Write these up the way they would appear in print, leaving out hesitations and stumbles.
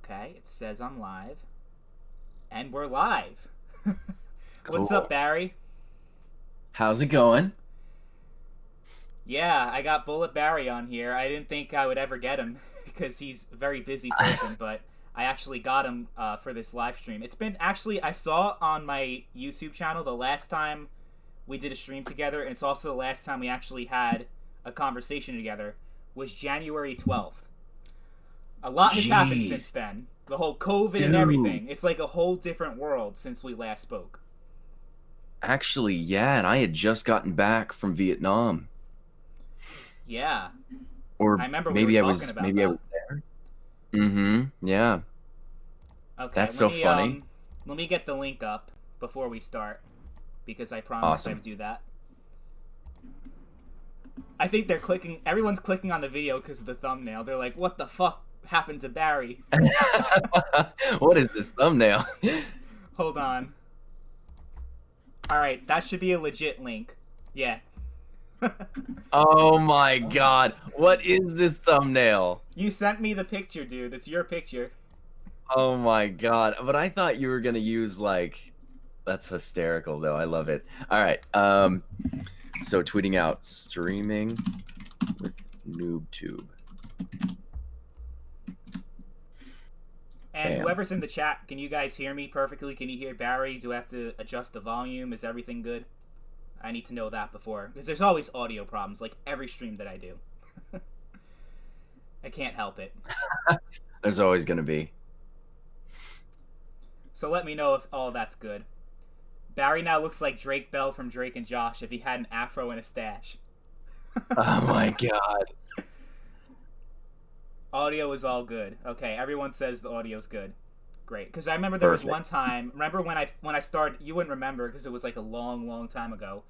Okay, it says I'm live. And we're live. What's Cool. up, Barry? How's it going? Yeah, I got BulletBarry on here. I didn't think I would ever get him because he's a very busy person, but I actually got him for this live stream. It's been actually, I saw on my YouTube channel the last time we did a stream together, and it's also the last time we actually had a conversation together, was January 12th. A lot has happened since Jeez, then. The whole COVID and dude. everything. It's like a whole different world since we last spoke. Actually, yeah, and I had just gotten back from Vietnam. Yeah, I Or remember we were maybe I talking was about maybe I that. was there. Mm-hmm. Yeah. Okay, That's so funny. let me get the link up before we start because I promised I Awesome. would do that. I think they're clicking. Everyone's clicking on the video because of the thumbnail. They're like, "What the fuck happened to Barry?" What is this thumbnail? Hold on. All right, that should be a legit link. Yeah. Oh my God. What is this thumbnail? You sent me the picture, dude. It's your picture. Oh my God. But I thought you were gonna use like that's hysterical though. I love it. All right. So tweeting out streaming with NoobTube. And Bam. whoever's in the chat, can you guys hear me perfectly? Can you hear Barry? Do I have to adjust the volume? Is everything good? I need to know that before, because there's always audio problems, like every stream that I do. I can't help it. There's always gonna be. So let me know if all that's good. Barry now looks like Drake Bell from Drake and Josh if he had an afro and a stash. Oh my God. Audio is all good. Okay, everyone says the audio's good. Great, because I remember there was Perfect. one time. Remember when I started? You wouldn't remember because it was like a long time ago,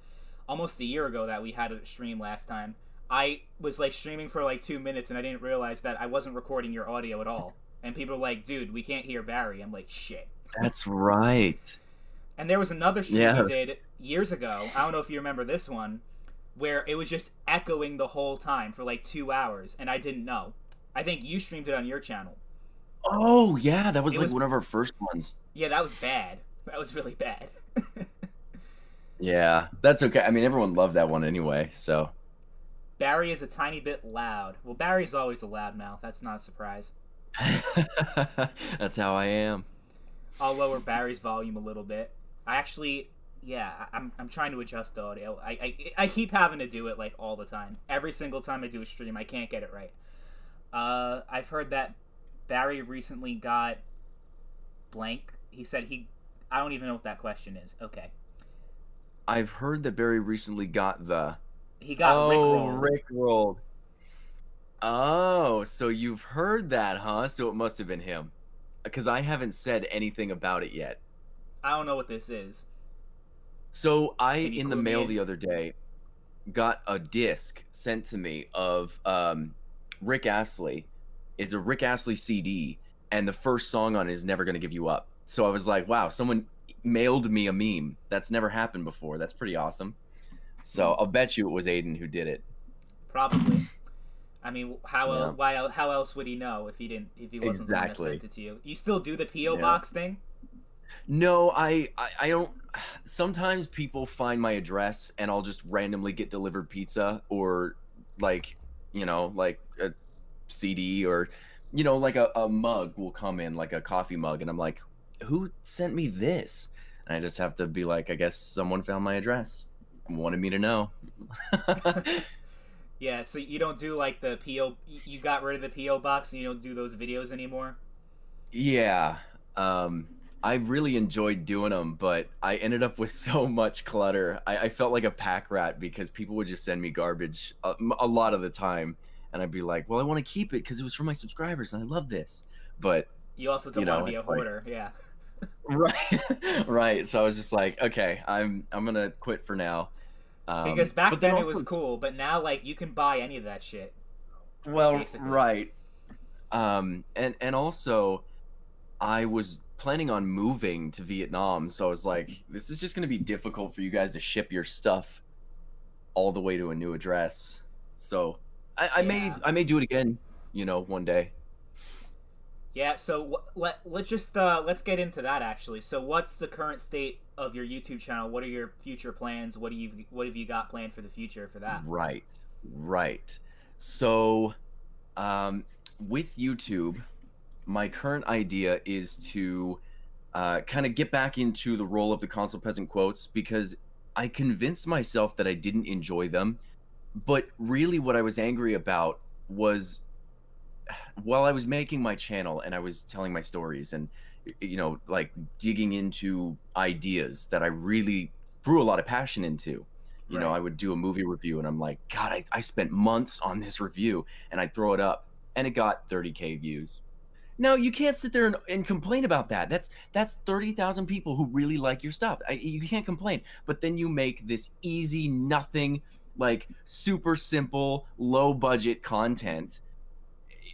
almost a year ago that we had a stream last time. I was like streaming for like 2 minutes and I didn't realize that I wasn't recording your audio at all. And people were like, "Dude, we can't hear Barry." I'm like, "Shit." That's right. And there was another stream we Yeah. did years ago. I don't know if you remember this one, where it was just echoing the whole time for like 2 hours, and I didn't know. I think you streamed it on your channel. Oh, yeah. That was It like was, one of our first ones. yeah, that was bad. That was really bad. Yeah. That's okay. I mean, everyone loved that one anyway. So Barry is a tiny bit loud. Well, Barry's always a loud mouth. That's not a surprise. that's how I am. I'll lower Barry's volume a little bit. I actually, yeah, I'm trying to adjust the audio. I keep having to do it like all the time. Every single time I do a stream, I can't get it right. I've heard that Barry recently got blank. He said he. I don't even know what that question is. Okay. I've heard that Barry recently got the. He got Oh, rickrolled. Rickrolled. Oh, so you've heard that, huh? So it must have been him. Because I haven't said anything about it yet. I don't know what this is. So I, Can you in the clue me mail in? the other day, got a disc sent to me of Rick Astley. It's a Rick Astley CD, and the first song on it is "Never Gonna Give You Up." So I was like, "Wow, someone mailed me a meme. That's never happened before. That's pretty awesome." So I'll bet you it was Aiden who did it. Probably. I mean, Yeah, how else would he know if he didn't if he wasn't the one that exactly. sent it to you? You still do the PO Yeah. box thing? No, I don't. Sometimes people find my address, and I'll just randomly get delivered pizza, or like, like a CD, or like a mug will come in, like a coffee mug, and I'm like, who sent me this? And I just have to be like, I guess someone found my address, wanted me to know. Yeah, so you don't do like the PO. You got rid of the PO box and you don't do those videos anymore. Yeah. I really enjoyed doing them, but I ended up with so much clutter. I felt like a pack rat because people would just send me garbage a lot of the time. And I'd be like, well, I want to keep it because it was for my subscribers and I love this. But, You also don't want to be a it's like, hoarder. Yeah. right, right. So I was just like, okay, I'm gonna quit for now. Because back But then then it also, was cool, but now like you can buy any of that shit well, basically. right. And also, I was planning on moving to Vietnam, so I was like, this is just going to be difficult for you guys to ship your stuff all the way to a new address. So I may Yeah. I may do it again, one day. Yeah, so let's get into that actually. So what's the current state of your YouTube channel? What are your future plans? What have you got planned for the future for that? Right, right. So, um, with YouTube, my current idea is to kind of get back into the role of the console peasant quotes because I convinced myself that I didn't enjoy them. But really, what I was angry about was while I was making my channel and I was telling my stories and, like digging into ideas that I really threw a lot of passion into. Right. I would do a movie review and I'm like, God, I spent months on this review and I'd throw it up and it got 30K views. No, you can't sit there and complain about that. That's 30,000 people who really like your stuff. You can't complain. But then you make this easy, nothing, like super simple, low budget content,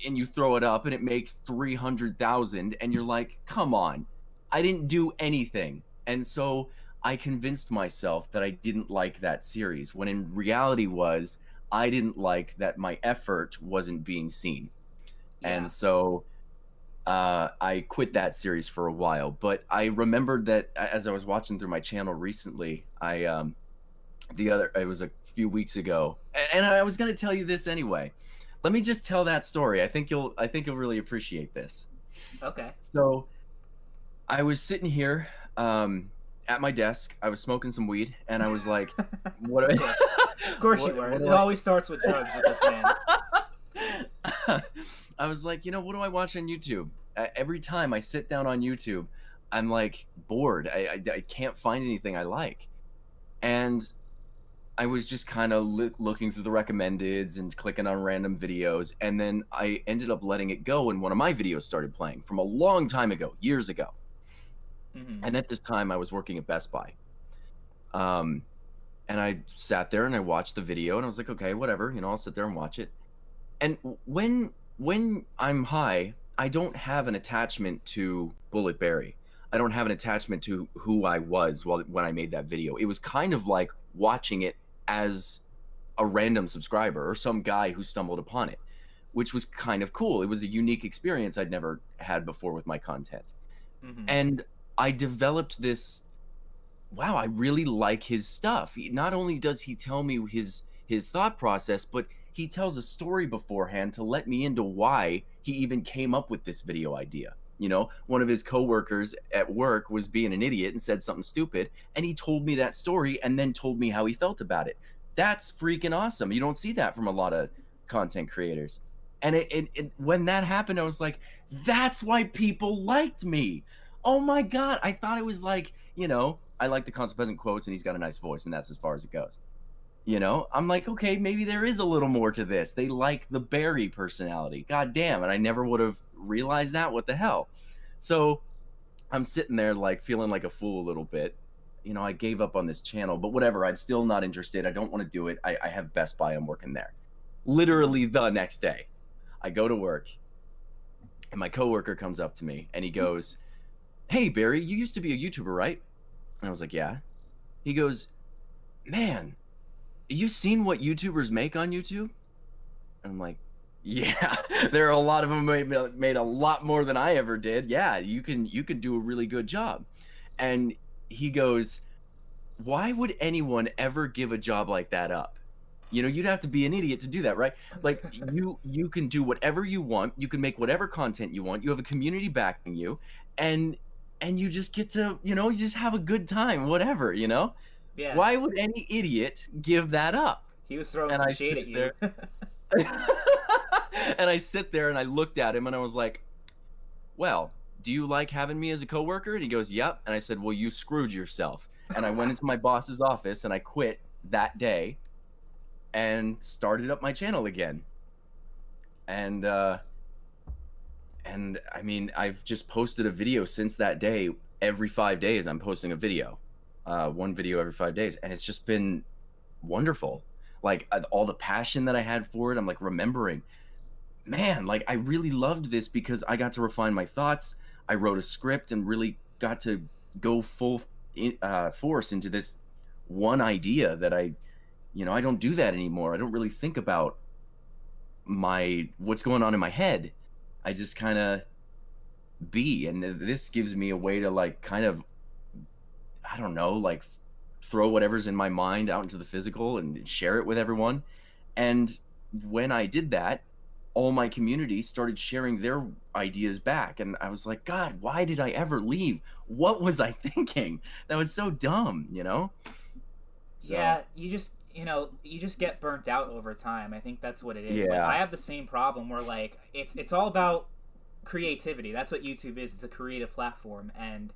and you throw it up, and it makes 300,000, and you're like, come on, I didn't do anything. And so I convinced myself that I didn't like that series, when in reality was I didn't like that my effort wasn't being seen. Yeah. And so I quit that series for a while, but I remembered that as I was watching through my channel recently, it was a few weeks ago, and I was going to tell you this anyway. Let me just tell that story. I think you'll really appreciate this. Okay. So I was sitting here at my desk. I was smoking some weed, and I was like, "What? Of course. Of course you were. What It do I?" always starts with drugs with this man. I was like, what do I watch on YouTube? Every time I sit down on YouTube, I'm like bored. I can't find anything I like. And I was just kind of looking through the recommendeds and clicking on random videos. And then I ended up letting it go. And one of my videos started playing from a long time ago, years ago. Hmm. And at this time, I was working at Best Buy. Um, and I sat there and I watched the video and I was like, okay, whatever, I'll sit there and watch it. And when I'm high, I don't have an attachment to BulletBarry. I don't have an attachment to who I was when I made that video. It was kind of like watching it as a random subscriber or some guy who stumbled upon it, which was kind of cool. It was a unique experience I'd never had before with my content. Hmm. And I developed this, wow, I really like his stuff. Not only does he tell me his thought process, but he tells a story beforehand to let me into why he even came up with this video idea. One of his coworkers at work was being an idiot and said something stupid, and he told me that story and then told me how he felt about it. That's freaking awesome. You don't see that from a lot of content creators. And when that happened, I was like, that's why people liked me. Oh my God. I thought it was like, I like the Constant Peasant quotes and he's got a nice voice, and that's as far as it goes. I'm like, okay, maybe there is a little more to this. They like the Barry personality. God damn. And I never would have realized that. What the hell? So I'm sitting there like feeling like a fool a little bit. I gave up on this channel, but whatever. I'm still not interested. I don't want to do it. I have Best Buy. I'm working there. Hmm. Literally the next day, I go to work and my coworker comes up to me and he goes, "Hey, Barry, you used to be a YouTuber, right?" And I was like, "Yeah." He goes, "Man, you seen what YouTubers make on YouTube?" And I'm like, "Yeah, there are a lot of them made a lot more than I ever did. Yeah, you can do a really good job." And he goes, "Why would anyone ever give a job like that up? You'd have to be an idiot to do that, right? Like you can do whatever you want. You can make whatever content you want. You have a community backing you, and you just get to, you just have a good time, whatever. Yeah. Why would any idiot give that up?" He was throwing And some I shade sit at you. there and I sit there and I looked at him and I was like, "Well, do you like having me as a coworker?" And he goes, "Yep." And I said, "Well, you screwed yourself." And I went into my boss's office and I quit that day and started up my channel again. And I mean, I've just posted a video since that day. Every 5 days I'm posting a video. One video every 5 days, and it's just been wonderful. Like all the passion that I had for it, I'm like remembering, man, like I really loved this because I got to refine my thoughts. I wrote a script and really got to go full force into this one idea that I don't do that anymore. I don't really think about what's going on in my head. I just kind of be, and this gives me a way to like kind of, I don't know, like throw whatever's in my mind out into the physical and share it with everyone. And when I did that, all my community started sharing their ideas back. And I was like, God, why did I ever leave? What was I thinking? That was so dumb, you know? So, Yeah, you just get burnt out over time. I think that's what it is. Like yeah. I have the same problem where like it's all about creativity. That's what YouTube is. It's a creative platform. And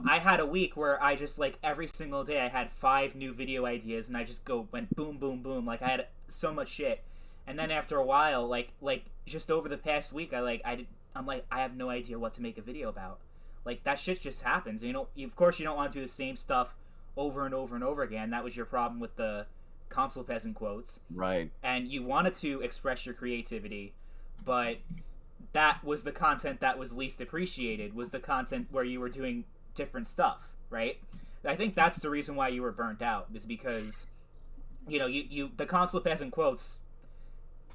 I had a week where I just like every single day I had 5 new video ideas and I just went boom boom boom. Like I had so much shit. And then after a while, like just over the past week, I'm like I have no idea what to make a video about. Like that shit just happens. Of course you don't want to do the same stuff over and over and over again. That was your problem with the console peasant quotes. Right. And you wanted to express your creativity, but that was the content that was least appreciated, was the content where you were doing different stuff, right? I think that's the reason why you were burnt out, is because you the console peasant quotes,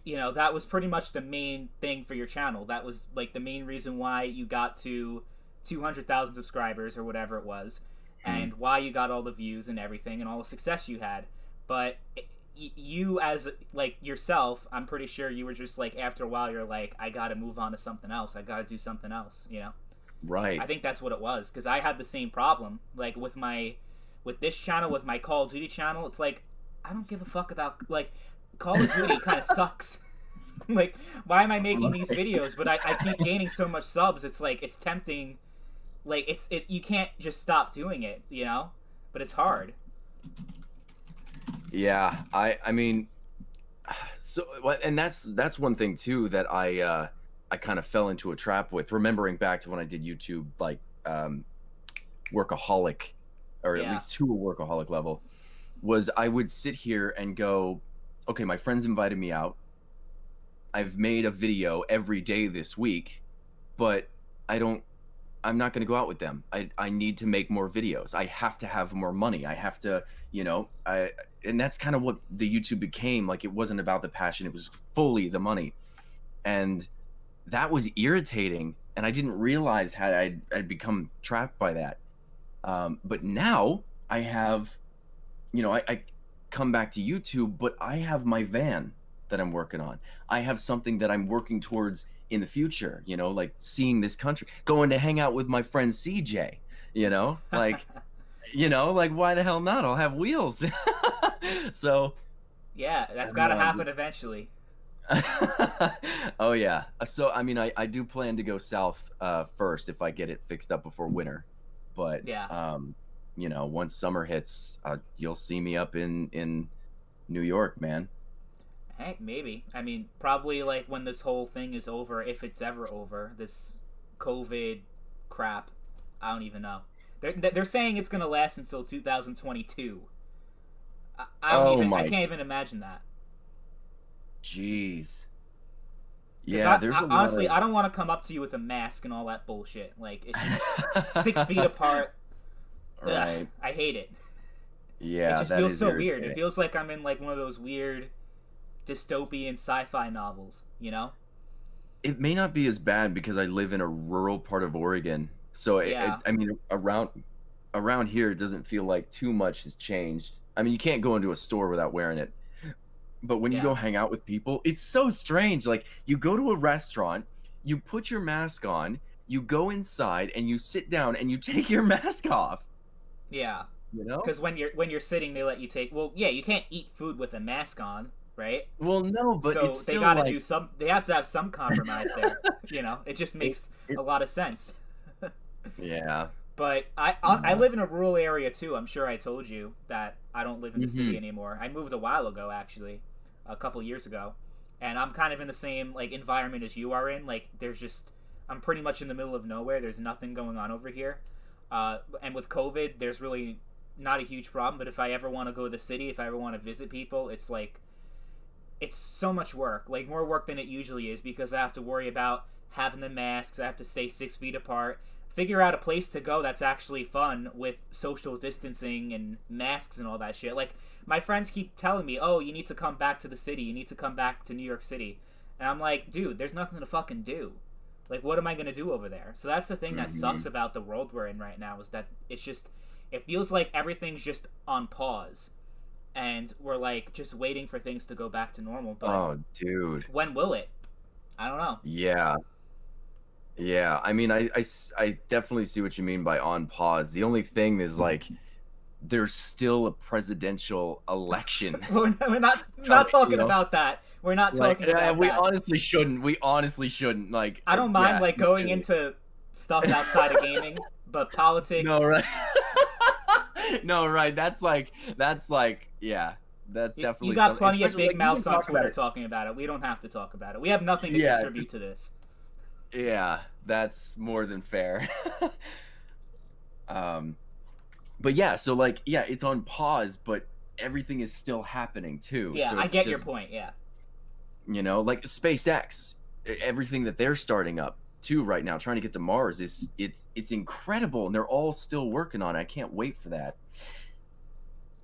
that was pretty much the main thing for your channel. That was like the main reason why you got to 200,000 subscribers or whatever it was, and why you got all the views and everything and all the success you had. But you as like yourself, I'm pretty sure you were just like after a while you're like, I gotta move on to something else. I gotta do something else. Right. I think that's what it was, because I had the same problem. Like with this channel, with my Call of Duty channel, it's like I don't give a fuck about like Call of Duty kind of sucks. Like why am I making these videos? But I keep gaining so much subs. It's like it's tempting. Like you can't just stop doing it, but it's hard. Yeah. I mean, so, and that's one thing too that I kind of fell into a trap with, remembering back to when I did YouTube, like workaholic, or at least to a workaholic level, was I would sit here and go, okay, my friends invited me out. I've made a video every day this week, but I'm not going to go out with them. I need to make more videos. I have to have more money. I have to, and that's kind of what the YouTube became. Like, it wasn't about the passion. It was fully the money. And that was irritating. And I didn't realize how I'd become trapped by that. But now I have, I come back to YouTube, but I have my van that I'm working on. I have something that I'm working towards in the future, like seeing this country, going to hang out with my friend CJ, like, like why the hell not? I'll have wheels. So yeah, that's got to happen eventually. Oh yeah. So I mean, I do plan to go south first if I get it fixed up before winter, but yeah. Once summer hits, you'll see me up in New York, man. Hey, maybe. I mean, probably like when this whole thing is over, if it's ever over, this COVID crap. I don't even know. They're saying it's gonna last until 2022. I can't even imagine that. Jeez. Yeah, honestly, I don't want to come up to you with a mask and all that bullshit. Like, it's just 6 feet apart. Right. Ugh, I hate it. Yeah, it just feels so weird. It feels like I'm in like one of those weird dystopian sci-fi novels. It may not be as bad because I live in a rural part of Oregon, so I mean, around here, it doesn't feel like too much has changed. I mean, you can't go into a store without wearing it. But when you go hang out with people, it's so strange. Like, you go to a restaurant, you put your mask on, you go inside, and you sit down, and you take your mask off. Yeah. Because when you're sitting, they let you take. Well, yeah, you can't eat food with a mask on, right? Well, no, but so it's they still gotta like... do some. They have to have some compromise there. It just makes a lot of sense. Yeah. But I live in a rural area too. I'm sure I told you that I don't live in the city anymore. I moved a while ago, actually, a couple years ago, and I'm kind of in the same like environment as you are in. Like, I'm pretty much in the middle of nowhere. There's nothing going on over here, and with COVID, there's really not a huge problem. But if I ever want to go to the city, if I ever want to visit people, it's so much work, like more work than it usually is, because I have to worry about having the masks. I have to stay 6 feet apart. Figure out a place to go that's actually fun with social distancing and masks and all that shit. Like, my friends keep telling me, oh, you need to come back to the city. You need to come back to New York City. And I'm like, dude, there's nothing to fucking do. Like, what am I gonna do over there? So that's the thing that sucks Mhm. about the world we're in right now, is that it's just, it feels like everything's just on pause, and we're like just waiting for things to go back to normal. But Oh, dude. when will it? I don't know. Yeah. Yeah. I mean, I definitely see what you mean by on pause. The only thing is like there's still a presidential election We're not coming, you talking know? about that. We're not Like, talking about we that. honestly shouldn't. We honestly shouldn't. Like, I don't mind yeah, like going sincerely. into stuff outside of gaming, but No, right. politics. No, right. Yeah, that's You definitely got something. plenty of Especially big like we mouths can on talk about Twitter it. talking about it. We don't have to talk about it. We have nothing to Yeah, contribute to this. yeah, that's more than fair. um, but yeah, so like, yeah, it's on pause, but everything is still happening too. Yeah, So I it's get your just, point. Yeah. like SpaceX, everything that they're starting up too right now, trying to get to Mars is it's incredible, and they're all still working on it. I can't wait for that.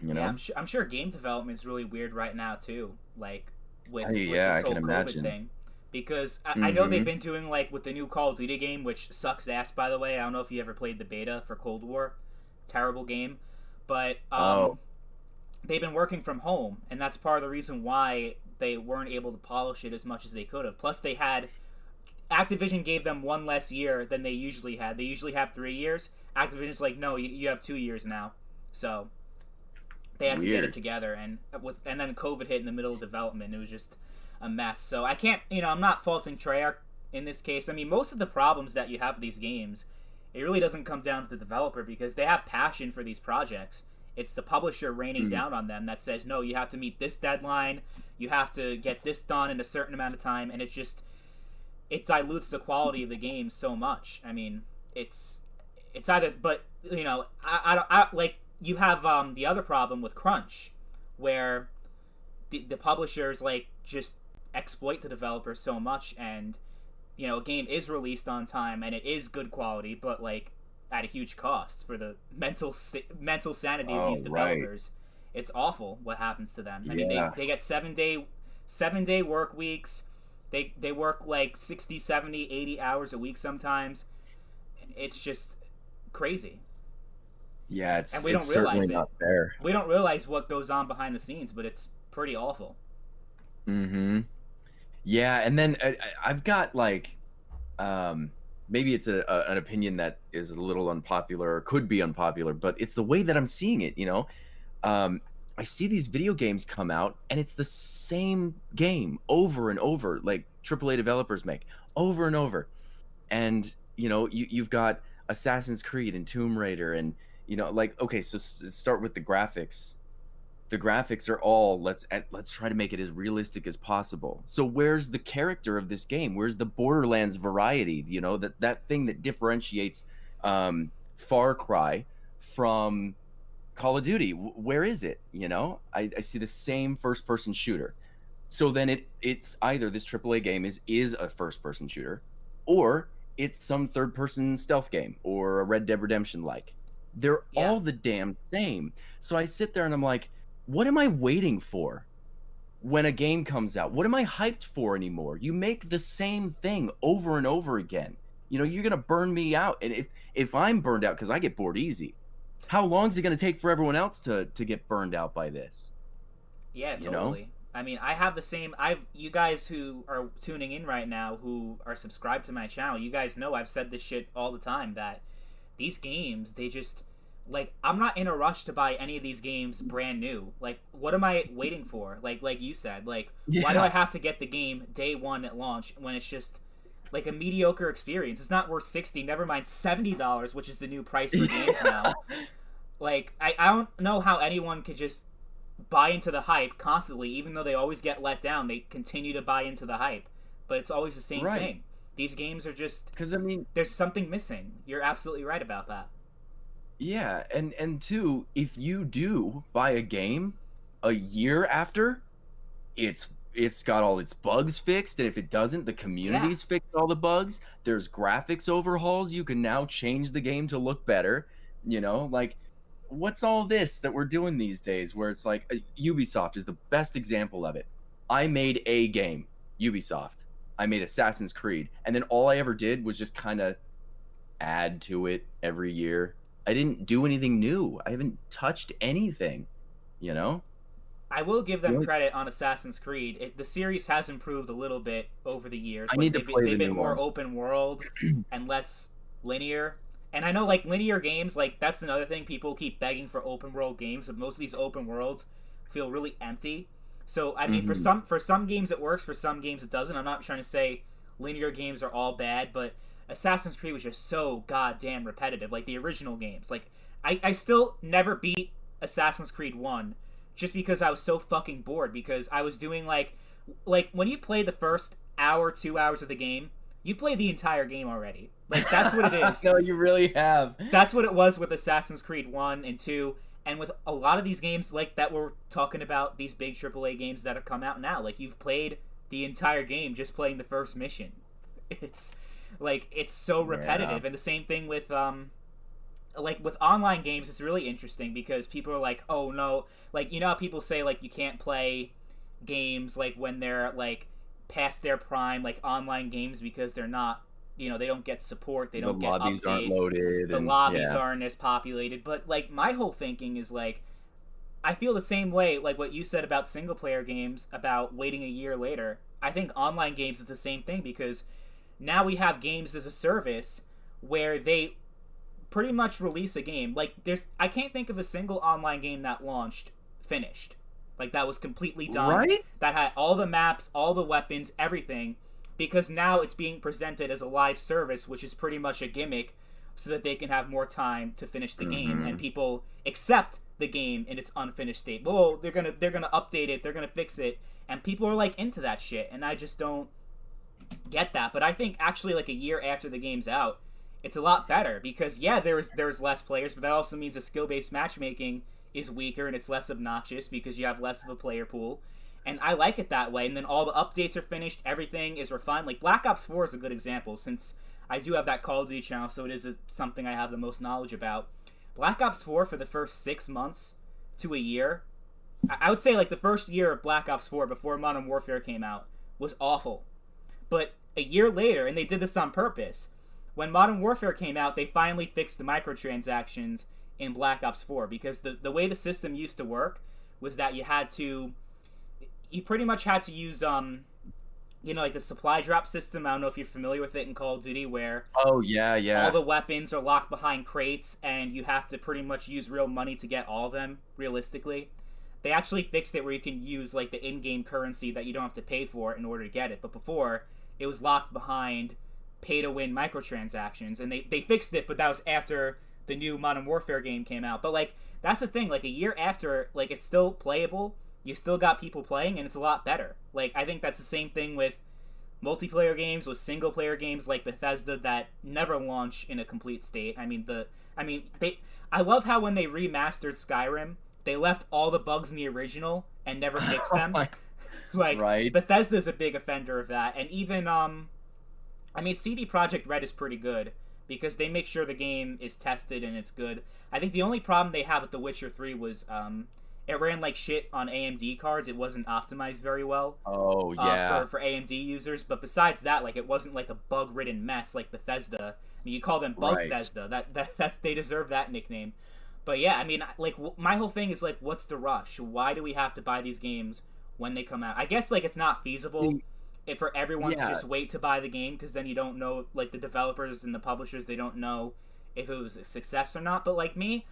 You Yeah, know? I'm sure game development is really weird right now too, like with Yeah, this I can whole COVID imagine. thing, because I know they've Mm-hmm. been doing like with the new Call of Duty game, which sucks ass by the way. I don't know if you ever played the beta for Cold War, terrible game, but Oh, they've been working from home, and that's part of the reason why they weren't able to polish it as much as they could have. Plus, they had Activision gave them one less year than they usually had. They usually have 3 years. Activision's like, no, you have 2 years now, so they had to get it weird. together, and then COVID hit in the middle of development. It was just a mess. So I can't, I'm not faulting Treyarch in this case. I mean, most of the problems that you have with these games, it really doesn't come down to the developer, because they have passion for these projects. It's the publisher raining Mm, down on them that says, no, you have to meet this deadline, you have to get this done in a certain amount of time, and it dilutes the quality of the game so much. I mean, it's either, but I don't, like, you have the other problem with crunch, where the publishers like just exploit the developers so much, and a game is released on time and it is good quality, but like at a huge cost for the mental sanity of these oh, right. developers. It's awful what happens to them. I mean, Yeah. they get 7-day work weeks. They work like 60, 70, 80 hours a week sometimes. It's just crazy, Yeah, and we it's don't certainly realize it. not fair. We don't realize what goes on behind the scenes, but it's pretty awful. Mm-hmm. Yeah, and then I've got like, um, maybe it's an opinion that is a little unpopular or could be unpopular, but it's the way that I'm seeing it. Um, I see these video games come out, and it's the same game over and over, like AAA developers make over and over. And you've got Assassin's Creed and Tomb Raider, and like, okay, so start with the graphics. The graphics are all, let's try to make it as realistic as possible. So where's the character of this game? Where's the Borderlands variety? That thing that differentiates Far Cry from Call of Duty. Where is it? I see the same first person shooter. So then it's either this AAA game is a first person shooter, or it's some third person stealth game or a Red Dead Redemption like. They're Yeah, all the damn same. So I sit there and I'm like, what am I waiting for when a game comes out? What am I hyped for anymore? You make the same thing over and over again. You're gonna burn me out. And if I'm burned out, because I get bored easy, how long is it gonna take for everyone else to get burned out by this? yeah, You know? totally. I mean, I have the same. You guys who are tuning in right now, who are subscribed to my channel, you guys know I've said this shit all the time, that these games, they just, like, I'm not in a rush to buy any of these games brand new. Like, what am I waiting for? Like you said, like, why do I Yeah. have to get the game day one at launch when it's just like a mediocre experience? It's not worth 60, never mind $70, which is the new price for games now. Yeah. Like, I don't know how anyone could just buy into the hype constantly, even though they always get let down. They continue to buy into the hype, but it's always the same Right. thing. These games are just, Because I mean, there's something missing. You're absolutely right about that. yeah, and two, if you do buy a game a year after, it's got all its bugs fixed, and if it doesn't, the Yeah, community's fixed all the bugs. There's graphics overhauls. You can now change the game to look better. Like, what's all this that we're doing these days? Where it's like, Ubisoft is the best example of it. I made a game, Ubisoft. I made Assassin's Creed, and then all I ever did was just kind of add to it every year. I didn't do anything new. I haven't touched anything, you know? I will give them Yeah. credit on Assassin's Creed. The series has improved a little bit over the years. I Like need to play they've the been new more one. open world and less linear. And I know like linear games, like that's another thing people keep begging for open world games, but most of these open worlds feel really empty. So I mean, Hmm. for some games it works, for some games it doesn't. I'm not trying to say linear games are all bad, but Assassin's Creed was just so goddamn repetitive. Like the original games, like I still never beat Assassin's Creed 1 just because I was so fucking bored because I was doing like when you play the first hour, 2 hours of the game, you play the entire game already. Like that's what it is. No, you really have. That's what it was with Assassin's Creed 1 and 2 and with a lot of these games like that we're talking about, these big AAA games that have come out now. Like you've played the entire game just playing the first mission. It's like it's so repetitive Yeah. and the same thing with like with online games it's really interesting because people are like, oh no, like you know how people say like you can't play games like when they're like past their prime, like online games, because they're not, you know, they don't get support, they The don't get lobbies aren't updates, loaded, the and lobbies yeah. aren't as populated. But like my whole thinking is like I feel the same way, like what you said about single player games about waiting a year later. I think online games is the same thing because now we have games as a service where they pretty much release a game. Like there's I can't think of a single online game that launched finished. Like that was completely done. Right? That had all the maps, all the weapons, everything. Because now it's being presented as a live service, which is pretty much a gimmick so that they can have more time to finish the game and Hmm. people accept the game in its unfinished state. Well, they're gonna update it, they're gonna fix it, and people are like into that shit, and I just don't get that. But I think actually like a year after the game's out, it's a lot better because yeah, there's less players, but that also means the skill based matchmaking is weaker and it's less obnoxious because you have less of a player pool. And I like it that way. And then all the updates are finished, everything is refined. Like Black Ops 4 is a good example since I do have that Call of Duty channel, so it is something I have the most knowledge about. Black Ops 4 for the first 6 months to a year, I would say like the first year of Black Ops 4 before Modern Warfare came out was awful. But a year later, and they did this on purpose, when Modern Warfare came out, they finally fixed the microtransactions in Black Ops 4 because the way the system used to work was that you pretty much had to use you know, like the supply drop system. I don't know if you're familiar with it in Call of Duty, where Oh yeah, all yeah. the weapons are locked behind crates and you have to pretty much use real money to get all of them realistically. They actually fixed it where you can use like the in-game currency that you don't have to pay for in order to get it. But before, it was locked behind pay-to-win microtransactions, and they fixed it. But that was after the new Modern Warfare game came out. But like that's the thing. Like a year after, like it's still playable. You still got people playing, and it's a lot better. Like I think that's the same thing with multiplayer games, with single player games like Bethesda that never launch in a complete state. They I love how when they remastered Skyrim, they left all the bugs in the original and never fixed them. Like Right. Bethesda's a big offender of that. And even I mean CD Projekt Red is pretty good because they make sure the game is tested and it's good. I think the only problem they had with The Witcher 3 was it ran like shit on AMD cards. It wasn't optimized very well Oh yeah. for AMD users. But besides that, like it wasn't like a bug ridden mess like Bethesda. I mean, you call them Bug Right. Bethesda. That's they deserve that nickname. But yeah, I mean, like my whole thing is like, what's the rush? Why do we have to buy these games when they come out? I guess like it's not feasible See, for everyone to yeah. just wait to buy the game because then you don't know, like the developers and the publishers, they don't know if it was a success or not. But like me,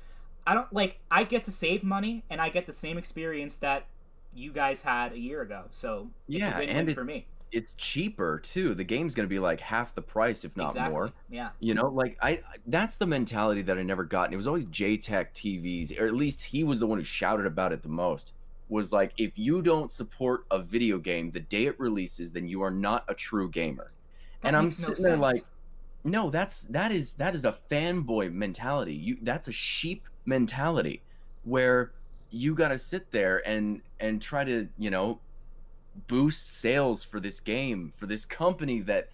I don't like I get to save money and I get the same experience that you guys had a year ago. So it's a Yeah, win-win and for me. it's cheaper too. The game's gonna be like half the price, if not Exactly. more. Yeah. You know, like that's the mentality that I never got. And it was always JTech TVs, or at least he was the one who shouted about it the most. Was like, if you don't support a video game the day it releases, then you are not a true gamer. That And I'm makes no sitting there sense. like, no, that is a fanboy mentality. That's a sheep mentality where you got to sit there and try to, boost sales for this game, for this company that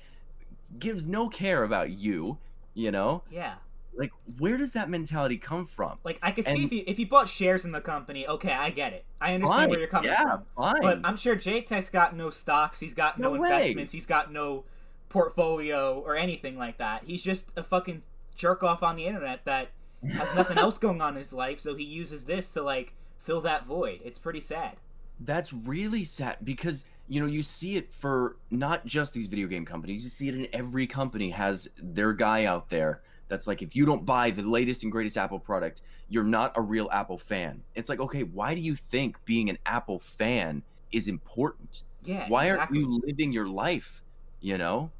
gives no care about you, you know? Yeah. Like, where does that mentality come from? Like, I could see And if you bought shares in the company, okay, I get it. I understand fine, where you're coming yeah, from. But fine. I'm sure JTech's got no stocks, he's got No no way. investments, he's got no portfolio or anything like that. He's just a fucking jerk off on the internet that has nothing else going on in his life, so he uses this to, like, fill that void. It's pretty sad. That's really sad because you see it for not just these video game companies. You see it in every company has their guy out there that's like, if you don't buy the latest and greatest Apple product, you're not a real Apple fan. It's like, okay, why do you think being an Apple fan is important? Yeah, Why aren't exactly. you living your life? You know,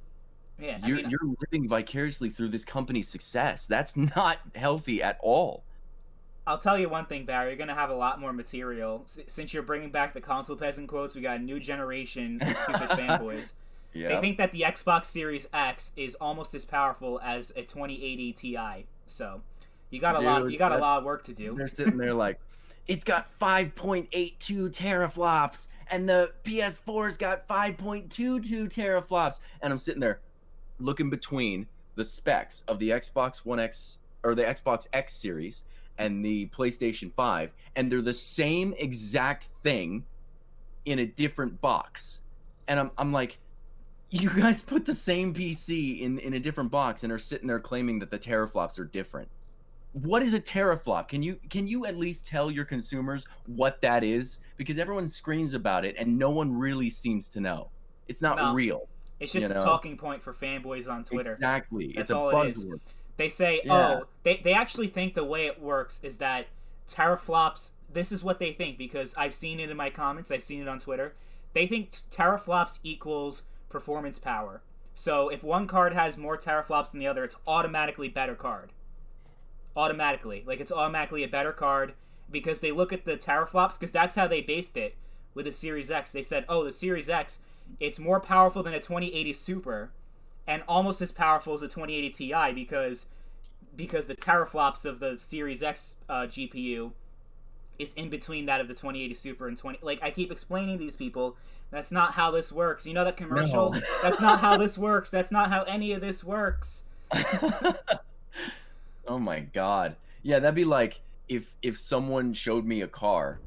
Yeah, I you're mean, you're living vicariously through this company's success. That's not healthy at all. I'll tell you one thing, Barry. You're gonna have a lot more material since you're bringing back the console peasant quotes. We got a new generation of stupid fanboys. They Yeah. think that the Xbox Series X is almost as powerful as a 2080 Ti. So you got a lot. Dude, You got a that's lot of work to do. they're sitting there like, it's got 5.82 teraflops, and the PS4's got 5.22 teraflops. And I'm sitting there looking between the specs of the Xbox One X or the Xbox X series and the PlayStation 5, and they're the same exact thing in a different box. And I'm like, you guys put the same PC in a different box and are sitting there claiming that the teraflops are different. What is a teraflop? Can you at least tell your consumers what that is? Because everyone screams about it and no one really seems to know. It's not No, real, it's you just a know? talking point for fanboys on Twitter. Exactly. It's That's a all it is. buzzword. They say, Yeah. oh, they actually think the way it works is that teraflops. This is what they think because I've seen it in my comments. I've seen it on Twitter. They think teraflops equals performance power. So if one card has more teraflops than the other, it's automatically better card. Automatically, like it's automatically a better card because they look at the teraflops because that's how they based it with the Series X. They said, oh, the Series X, it's more powerful than a 2080 Super, and almost as powerful as a 2080 Ti because the teraflops of the Series X GPU is in between that of the 2080 Super and 20. Like I keep explaining to these people, that's not how this works. You know that commercial? No. That's not how this works. That's not how any of this works. Oh my god. Yeah, that'd be like if someone showed me a car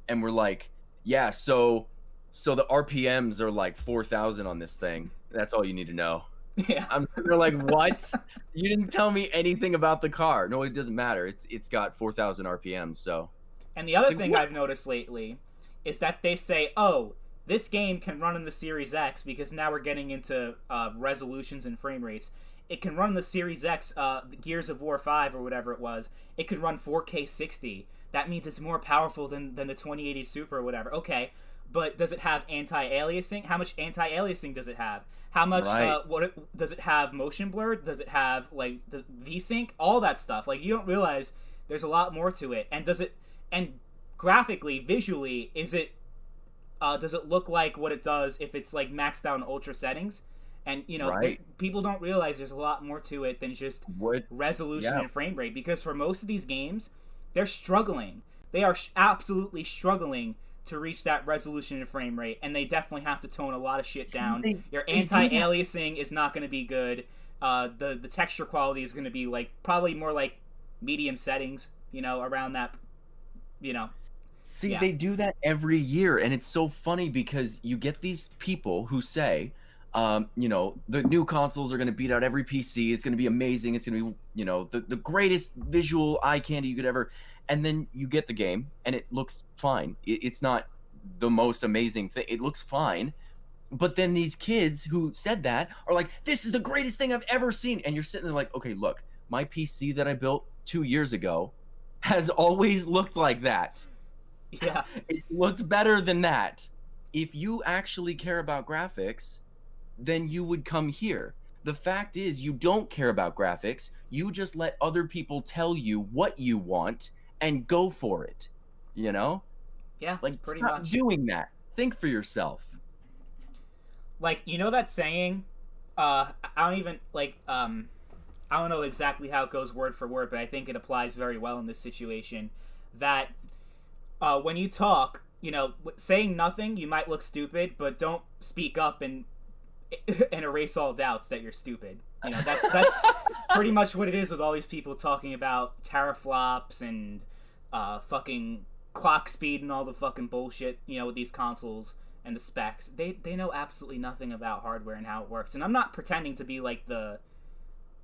and we're like, yeah, so the RPMs are like 4,000 on this thing. That's all you need to know. Yeah. I'm sitting there like, what? You didn't tell me anything about the car. No, it doesn't matter. It's got 4,000 RPMs, so And the other like thing what? I've noticed lately is that they say, oh, this game can run in the Series X because now we're getting into resolutions and frame rates. It can run the Series X, Gears of War 5 or whatever it was. It could run 4K 60. That means it's more powerful than the 2080 Super or whatever. Okay, but does it have anti-aliasing? How much anti-aliasing does it have? How much, Right. does it have motion blur? Does it have, like, the VSync? All that stuff. Like, you don't realize there's a lot more to it. And does it, and graphically, visually, does it look like what it does if it's like maxed out in ultra settings? And Right. people don't realize there's a lot more to it than just What? resolution Yeah. and frame rate because for most of these games, they're struggling. They are absolutely struggling to reach that resolution and frame rate, and they definitely have to tone a lot of shit See, down. Your they do that. anti-aliasing is not going to be good. The texture quality is going to be like probably more like medium settings, around that, you know. See, Yeah. they do that every year, and it's so funny because you get these people who say, the new consoles are going to beat out every PC. It's going to be amazing. It's going to be, the greatest visual eye candy you could ever. And then you get the game, and it looks fine. It's not the most amazing thing. It looks fine. But then these kids who said that are like, this is the greatest thing I've ever seen. And you're sitting there like, okay, look, my PC that I built 2 years ago has always looked like that. Yeah. It's looked better than that. If you actually care about graphics, then you would come here. The fact is, you don't care about graphics. You just let other people tell you what you want and go for it. Yeah, Like, pretty stop much. doing that. Think for yourself. Like, that saying, I don't even, like, I don't know exactly how it goes word for word, but I think it applies very well in this situation, that when you talk, saying nothing, you might look stupid, but don't speak up and and erase all doubts that you're stupid. You know, that's pretty much what it is with all these people talking about teraflops and fucking clock speed and all the fucking bullshit, you know, with these consoles and the specs. They know absolutely nothing about hardware and how it works. And I'm not pretending to be like the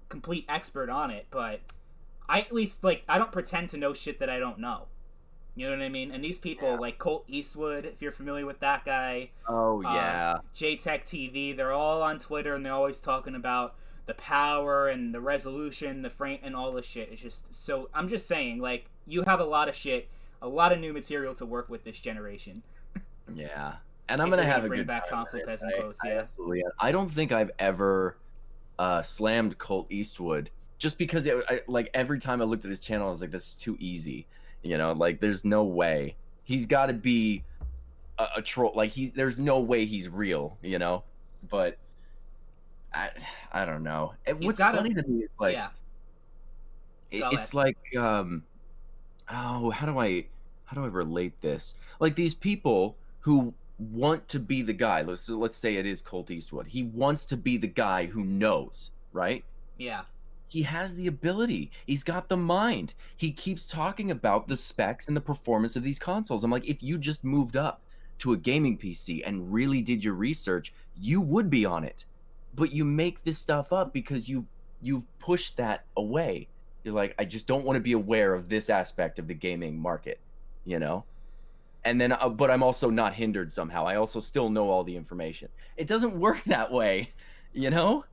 complete expert on it, but I at least, like, I don't pretend to know shit that I don't know. You know what I mean? And these people, like Colt Eastwood, if you're familiar with that guy. Oh, yeah. JTech TV, they're all on Twitter, and they're always talking about the power and the resolution, the frame, and all this shit. It's just so... I'm just saying, like, you have a lot of shit, a lot of new material to work with this generation. Yeah. And I'm going to have a bring good back time console with it. peasant quotes, yeah. Absolutely. I don't think I've ever slammed Colt Eastwood, just because, like, every time I looked at his channel, I was like, this is too easy. You know, like, there's no way. He's got to be a troll. Like, there's no way he's real, you know? But I don't know. And what's funny to me is, like, it's like, oh, how do I relate this? Like, these people who want to be the guy, let's say it is Colt Eastwood. He wants to be the guy who knows, right? Yeah. He has the ability. He's got the mind. He keeps talking about the specs and the performance of these consoles. I'm like, if you just moved up to a gaming PC and really did your research, you would be on it. But you make this stuff up because you've pushed that away. You're like, I just don't want to be aware of this aspect of the gaming market, you know? And then, but I'm also not hindered somehow. I also still know all the information. It doesn't work that way, you know?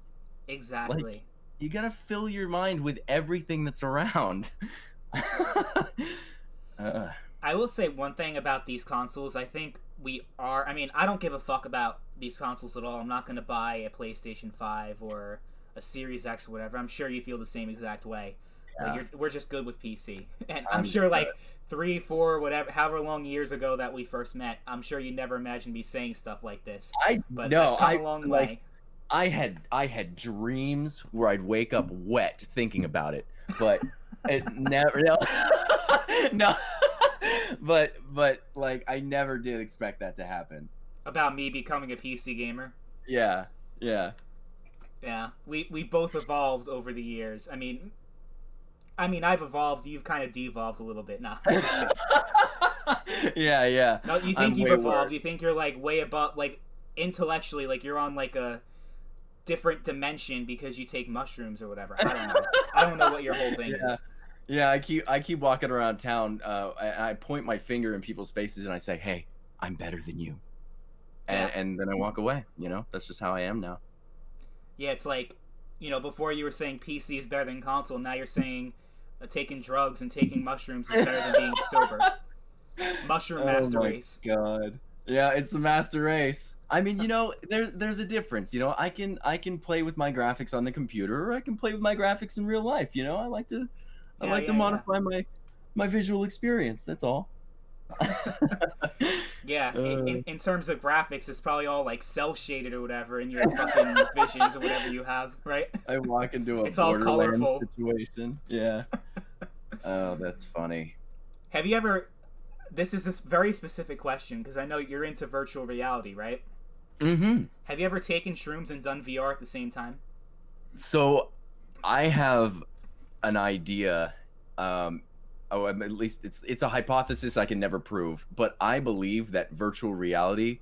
Exactly. Like, you gotta fill your mind with everything that's around. I will say one thing about these consoles. I think I mean, I don't give a fuck about these consoles at all. I'm not going to buy a PlayStation 5 or a Series X or whatever. I'm sure you feel the same exact way. Yeah. Like, we're just good with PC. And I'm sure, like, 3, 4, whatever, however long years ago that we first met, I'm sure you never imagined me saying stuff like this. But I've come a long way. I had dreams where I'd wake up wet thinking about it, but it never. No, but like, I never did expect that to happen. About me becoming a PC gamer. Yeah. We both evolved over the years. I mean, I've evolved. You've kind of de-evolved a little bit. Nah. Yeah. No, you think you've evolved? You think you're, like, way above, like, intellectually, like, you're on, like, a different dimension because you take mushrooms or whatever. I don't know. I don't know what your whole thing is. Yeah, I keep walking around town, and I point my finger in people's faces and I say, "Hey, I'm better than you," and then I walk away. You know, that's just how I am now. Yeah, it's like, you know, before you were saying PC is better than console. Now you're saying taking drugs and taking mushrooms is better than being sober. Mushroom master race. Oh my god. Yeah, it's the master race. I mean, you know, there's a difference. You know, I can play with my graphics on the computer, or I can play with my graphics in real life. You know, I like to modify my visual experience. That's all. Yeah, in terms of graphics, it's probably all, like, cell shaded or whatever in your fucking visions or whatever you have, right? I walk into it's all colorful situation. Yeah. Oh, that's funny. Have you ever? This is a very specific question because I know you're into virtual reality, right? Mm-hmm. Have you ever taken shrooms and done VR at the same time? So, I have an idea. At least it's a hypothesis I can never prove, but I believe that virtual reality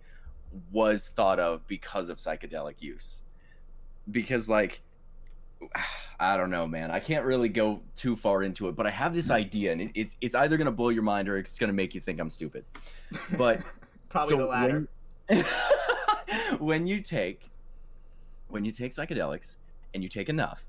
was thought of because of psychedelic use. Because, like, I don't know, man. I can't really go too far into it, but I have this idea, and it's either gonna blow your mind or it's gonna make you think I'm stupid. But probably the latter. When you take psychedelics and you take enough,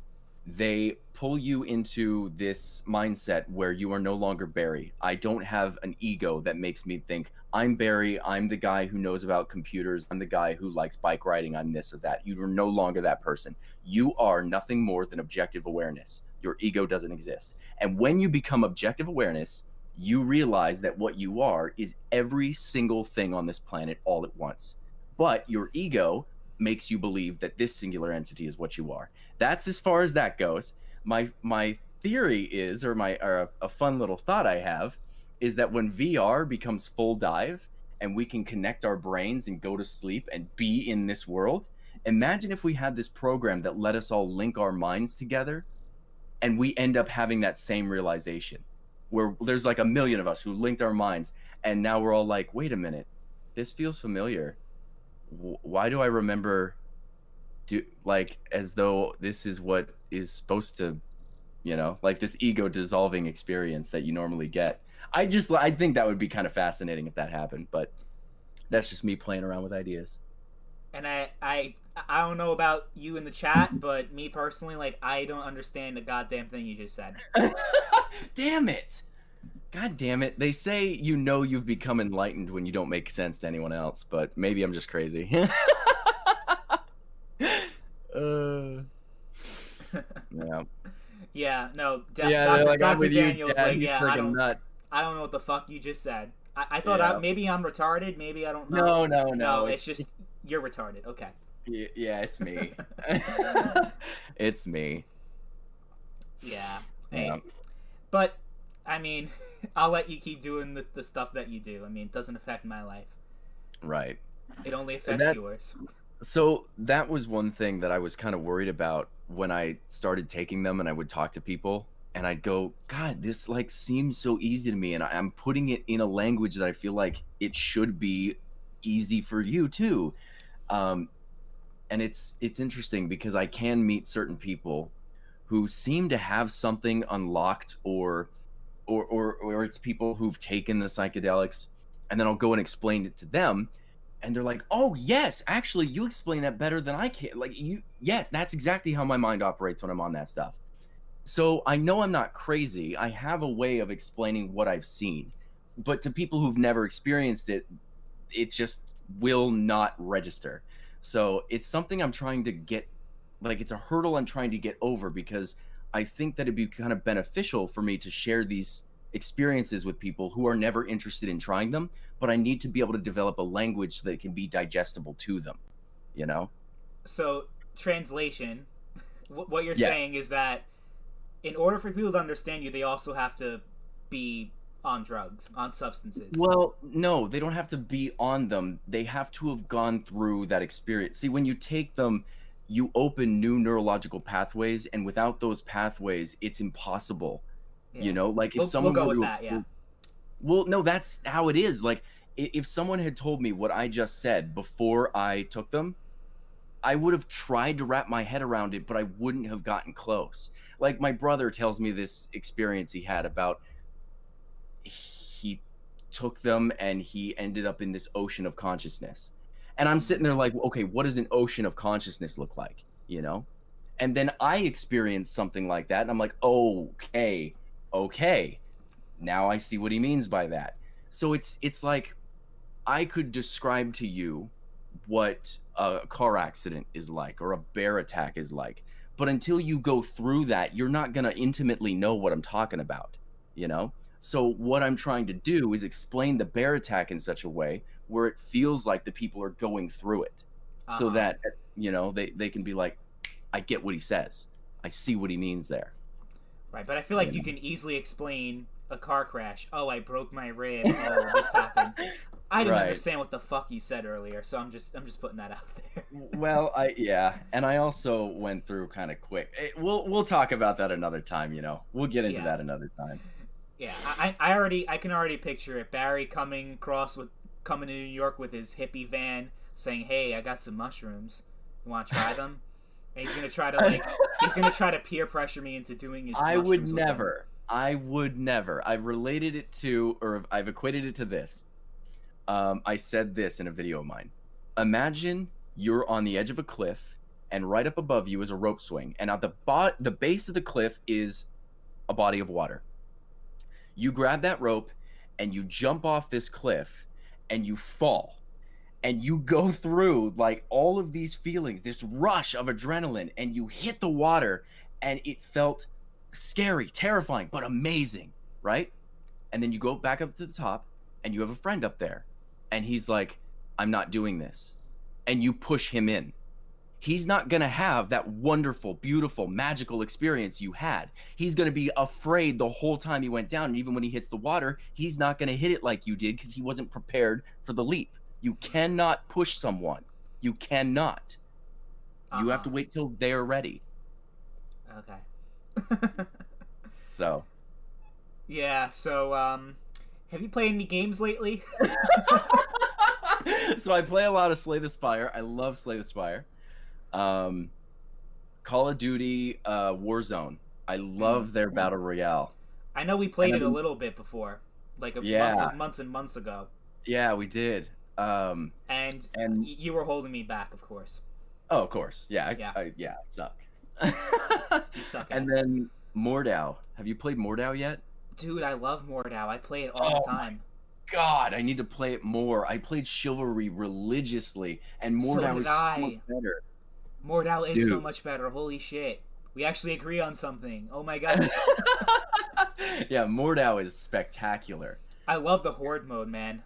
they pull you into this mindset where you are no longer Barry. I don't have an ego that makes me think I'm Barry. I'm the guy who knows about computers. I'm the guy who likes bike riding. I'm this or that. You are no longer that person. You are nothing more than objective awareness. Your ego doesn't exist. And when you become objective awareness, you realize that what you are is every single thing on this planet all at once. But your ego makes you believe that this singular entity is what you are. That's as far as that goes. My theory is, or a fun little thought I have, is that when VR becomes full dive and we can connect our brains and go to sleep and be in this world, Imagine if we had this program that let us all link our minds together and we end up having that same realization where there's like a million of us who linked our minds and now we're all like, wait a minute, this feels familiar. Why do I remember like as though this is what is supposed to, like this ego dissolving experience that you normally get. I think that would be kind of fascinating if that happened, but that's just me playing around with ideas. And I don't know about you in the chat, but me personally, like, I don't understand the goddamn thing you just said. Damn it. God damn it. They say you've become enlightened when you don't make sense to anyone else, but maybe I'm just crazy. Yeah. Yeah, no, Dr. Daniel's like, yeah, I don't nut. know what the fuck you just said. I thought maybe I'm retarded, maybe I don't know. No, it's just you're retarded. Okay. Yeah, it's me. It's me. Yeah. Hey. But I mean, I'll let you keep doing the stuff that you do. I mean, it doesn't affect my life. Right. It only affects yours. So that was one thing that I was kind of worried about when I started taking them and I would talk to people and I'd go, God, this like seems so easy to me. And I'm putting it in a language that I feel like it should be easy for you too. And it's interesting because I can meet certain people who seem to have something unlocked or it's people who've taken the psychedelics and then I'll go and explain it to them. And they're like, oh, yes, actually, you explain that better than I can. Like, yes, that's exactly how my mind operates when I'm on that stuff. So I know I'm not crazy. I have a way of explaining what I've seen. But to people who've never experienced it, it just will not register. So it's something I'm trying to get, like, it's a hurdle I'm trying to get over because I think that it'd be kind of beneficial for me to share these experiences with people who are never interested in trying them, but I need to be able to develop a language so that it can be digestible to them, So, translation, what you're saying is that in order for people to understand you, they also have to be on drugs, on substances. Well, no, they don't have to be on them. They have to have gone through that experience. See, when you take them, you open new neurological pathways, and without those pathways, it's impossible. Yeah. Like if someone we'll go with that, yeah. Well, no, that's how it is. Like if someone had told me what I just said before I took them, I would have tried to wrap my head around it, but I wouldn't have gotten close. Like my brother tells me this experience he had about he took them and he ended up in this ocean of consciousness. And I'm sitting there like, okay, what does an ocean of consciousness look like? And then I experienced something like that and I'm like, okay, now I see what he means by that. So it's like I could describe to you what a car accident is like or a bear attack is like, but until you go through that, you're not going to intimately know what I'm talking about, So what I'm trying to do is explain the bear attack in such a way where it feels like the people are going through it, so that they can be like, I get what he says, I see what he means there. Right, but I feel like you can easily explain a car crash. Oh, I broke my rib. Oh, this happened. I didn't understand what the fuck you said earlier, so I'm just putting that out there. Well, and I also went through kind of quick. We'll talk about that another time. We'll get into that another time. Yeah, I can already picture it. Barry coming to New York with his hippie van, saying, "Hey, I got some mushrooms. You want to try them?" And he's gonna try to peer pressure me into doing his. I would never. I've related it to, or I've equated it to this. I said this in a video of mine. Imagine you're on the edge of a cliff, and right up above you is a rope swing, and at the base of the cliff is a body of water. You grab that rope, and you jump off this cliff, and you fall. And you go through like all of these feelings, this rush of adrenaline, and you hit the water and it felt scary, terrifying, but amazing, right? And then you go back up to the top and you have a friend up there and he's like, I'm not doing this. And you push him in. He's not going to have that wonderful, beautiful, magical experience you had. He's going to be afraid the whole time he went down. And even when he hits the water, he's not going to hit it like you did because he wasn't prepared for the leap. You cannot push someone. You cannot. You have to wait till they're ready. Okay. So. Yeah. So, have you played any games lately? So I play a lot of Slay the Spire. I love Slay the Spire. Call of Duty, Warzone. I love their battle royale. I know we played it a little bit before, like months and months ago. Yeah, we did. And you were holding me back, of course. Oh, of course. Yeah, I suck. You suck. And then Mordau. Have you played Mordau yet? Dude, I love Mordau. I play it all the time. God, I need to play it more. I played Chivalry religiously, and Mordau is so much better. Mordau is so much better. Holy shit. We actually agree on something. Oh my god. Yeah, Mordau is spectacular. I love the Horde mode, man.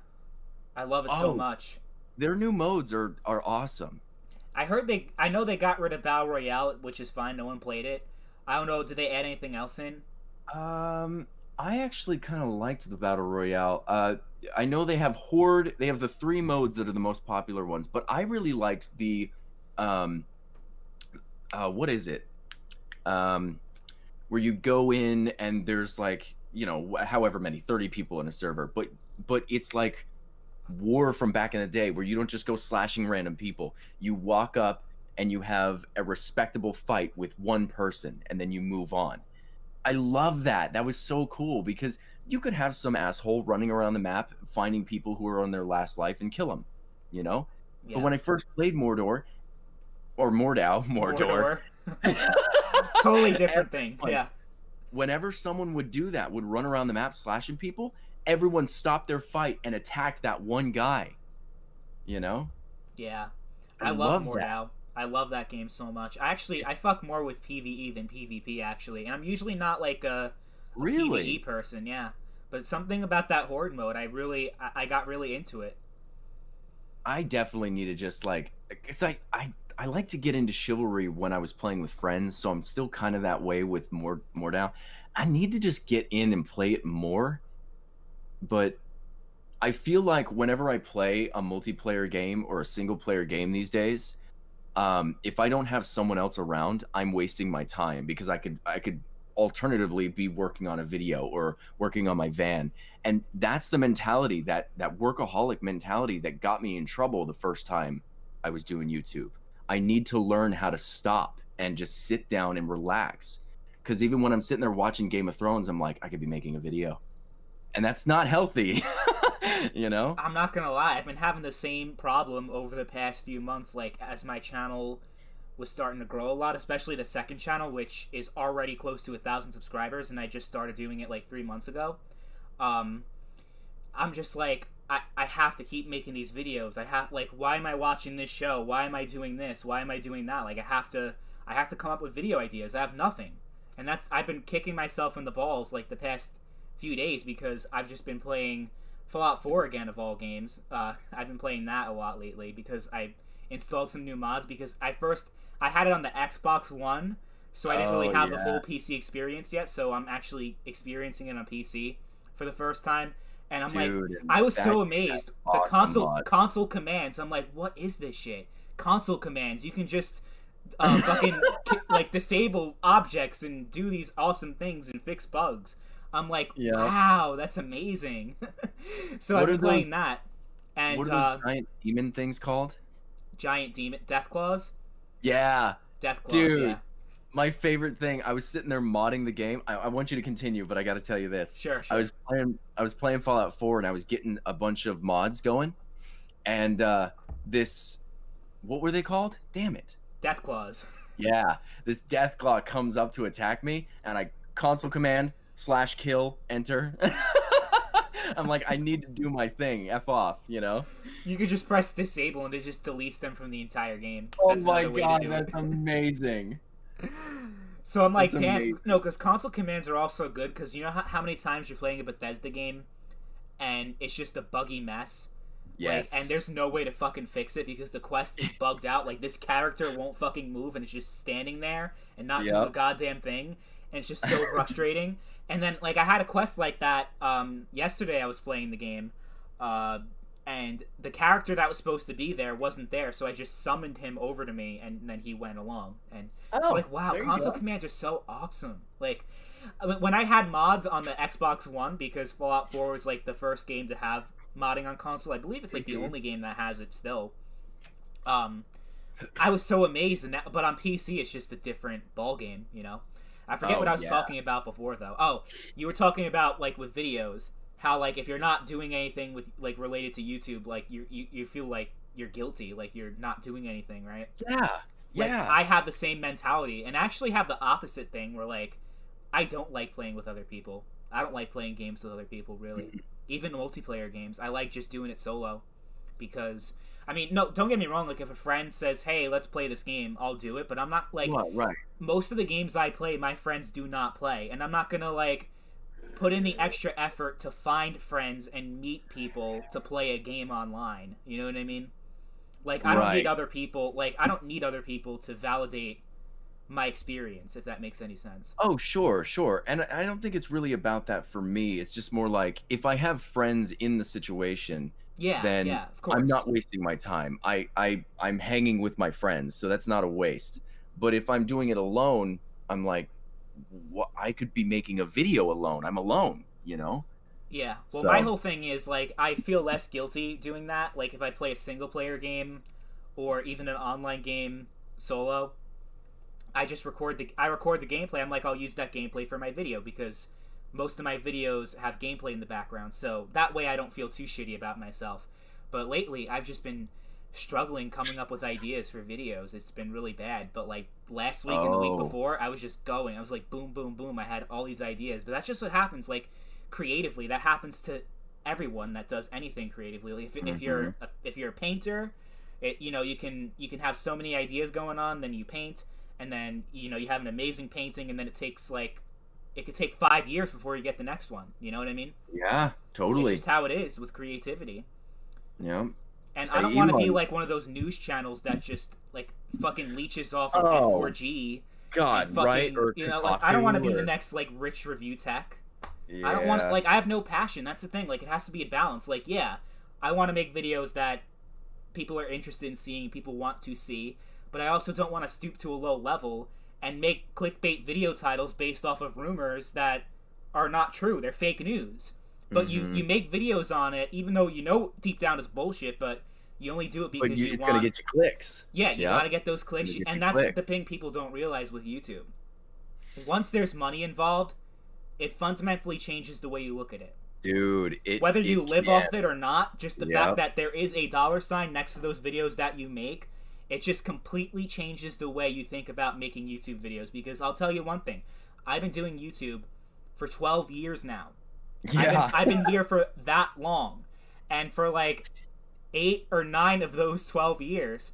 I love it so much. Their new modes are awesome. I know they got rid of Battle Royale, which is fine. No one played it. I don't know, did they add anything else in? I actually kind of liked the Battle Royale. I know they have Horde. They have the 3 modes that are the most popular ones, but I really liked the what is it? Where you go in and there's like, you know, however many, 30 people in a server, but it's like War from back in the day where you don't just go slashing random people. You walk up and you have a respectable fight with one person and then you move on. I love that. That was so cool because you could have some asshole running around the map finding people who are on their last life and kill them, you know? Yeah. But when I first played Mordor. Totally different thing. Yeah. Whenever someone would do that, would run around the map slashing people, everyone stopped their fight and attacked that one guy. You know? Yeah. I love Mordau. That. I love that game so much. I fuck more with PvE than PvP, actually. And I'm usually not like a PvE person, yeah. But something about that Horde mode, I got really into it. I definitely need to just like, it's like, I like to get into Chivalry when I was playing with friends, so I'm still kind of that way with Mordau. I need to just get in and play it more, but I feel like whenever I play a multiplayer game or a single player game these days, if I don't have someone else around, I'm wasting my time because I could alternatively be working on a video or working on my van. And that's the mentality, that workaholic mentality that got me in trouble the first time I was doing YouTube. I need to learn how to stop and just sit down and relax. Because even when I'm sitting there watching Game of Thrones, I'm like, I could be making a video. And that's not healthy, you know? I'm not gonna lie, I've been having the same problem over the past few months, like, as my channel was starting to grow a lot, especially the second channel, which is already close to 1,000 subscribers, and I just started doing it, like, 3 months ago. I'm just like, I have to keep making these videos. Why am I watching this show? Why am I doing this? Why am I doing that? Like, I have to come up with video ideas. I have nothing. And I've been kicking myself in the balls, like, the past few days because I've just been playing Fallout 4 again, of all games. I've been playing that a lot lately because I installed some new mods because I had it on the Xbox One, so I didn't really have the full PC experience yet, so I'm actually experiencing it on PC for the first time. And I'm I was so amazed. Awesome the console commands, I'm like, what is this shit? Console commands, you can just fucking like disable objects and do these awesome things and fix bugs. I'm like, wow, that's amazing. So I've been playing that. And what are those giant demon things called? Giant demon Deathclaws? Yeah. Deathclaws, dude. Yeah. My favorite thing, I was sitting there modding the game. I want you to continue, but I got to tell you this. Sure. I was playing Fallout 4 and I was getting a bunch of mods going. And what were they called? Damn it. Deathclaws. Yeah. This Deathclaw comes up to attack me and I console command /kill enter. I'm like, I need to do my thing. F off, you know? You could just press disable and it just deletes them from the entire game. Oh my god, that's amazing. So I'm like, damn, no, because console commands are also good because you know how many times you're playing a Bethesda game and it's just a buggy mess? Yes. Like, and there's no way to fucking fix it because the quest is bugged out. Like, this character won't fucking move and it's just standing there and not doing a goddamn thing. And it's just so frustrating. And then, like, I had a quest like that yesterday I was playing the game. and the character that was supposed to be there wasn't there, so I just summoned him over to me, and then he went along. And it's like, wow, console commands are so awesome. Like, when I had mods on the Xbox One, because Fallout 4 was like the first game to have modding on console, I believe it's like the only game that has it still. I was so amazed, but on PC it's just a different ball game, you know. I forget what I was talking about before, though. Oh, you were talking about, like, with videos, how, like, if you're not doing anything with, like, related to YouTube, like, you feel like you're guilty, like you're not doing anything, right? Yeah. Like, I have the same mentality, and actually have the opposite thing where, like, I don't like playing with other people. I don't like playing games with other people, really. Even multiplayer games. I like just doing it solo. Because, I mean, no, don't get me wrong, like, if a friend says, hey, let's play this game, I'll do it, but I'm not, like, right. Most of the games I play, my friends do not play, and I'm not gonna, like, put in the extra effort to find friends and meet people to play a game online, you know what I mean? Like, I don't need other people, like, I don't need other people to validate my experience, if that makes any sense. Oh, sure. And I don't think it's really about that for me. It's just more like, if I have friends in the situation, then of course. I'm not wasting my time. I'm hanging with my friends, so that's not a waste. But if I'm doing it alone, I'm like, what? I could be making a video alone. I'm alone, you know? Yeah. Well, my whole thing is, like, I feel less guilty doing that. Like, if I play a single-player game or even an online game solo, I just record the gameplay. I'm like, I'll use that gameplay for my video because most of my videos have gameplay in the background, so that way I don't feel too shitty about myself. But lately, I've just been struggling coming up with ideas for videos. It's been really bad. But, like, last week and the week before, I was just going. I was like, boom, boom, boom. I had all these ideas. But that's just what happens, like, creatively. That happens to everyone that does anything creatively. Like, if you're a painter, you know, you can have so many ideas going on, then you paint, and then, you know, you have an amazing painting, and then it takes, like, it could take 5 years before you get the next one. You know what I mean? Yeah, totally. It's just how it is with creativity. Yeah. And I don't want to be like one of those news channels that just, like, fucking leeches off of N4G. God, fucking, right? Or you know, like, I don't want to be the next, like, rich review tech. Yeah. I don't want to, like, I have no passion. That's the thing. Like, it has to be a balance. Like, yeah, I want to make videos that people are interested in seeing, people want to see, but I also don't want to stoop to a low level and make clickbait video titles based off of rumors that are not true. They're fake news. But you make videos on it, even though you know deep down it's bullshit, but you only do it because you want... it's going to get you clicks. Yeah, you got to get those clicks. And that's the thing people don't realize with YouTube. Once there's money involved, it fundamentally changes the way you look at it. Dude, whether you live off it or not, just the fact that there is a $sign next to those videos that you make, it just completely changes the way you think about making YouTube videos. Because I'll tell you one thing, I've been doing YouTube for 12 years now. Yeah. I've been here for that long. And for like 8 or 9 of those 12 years,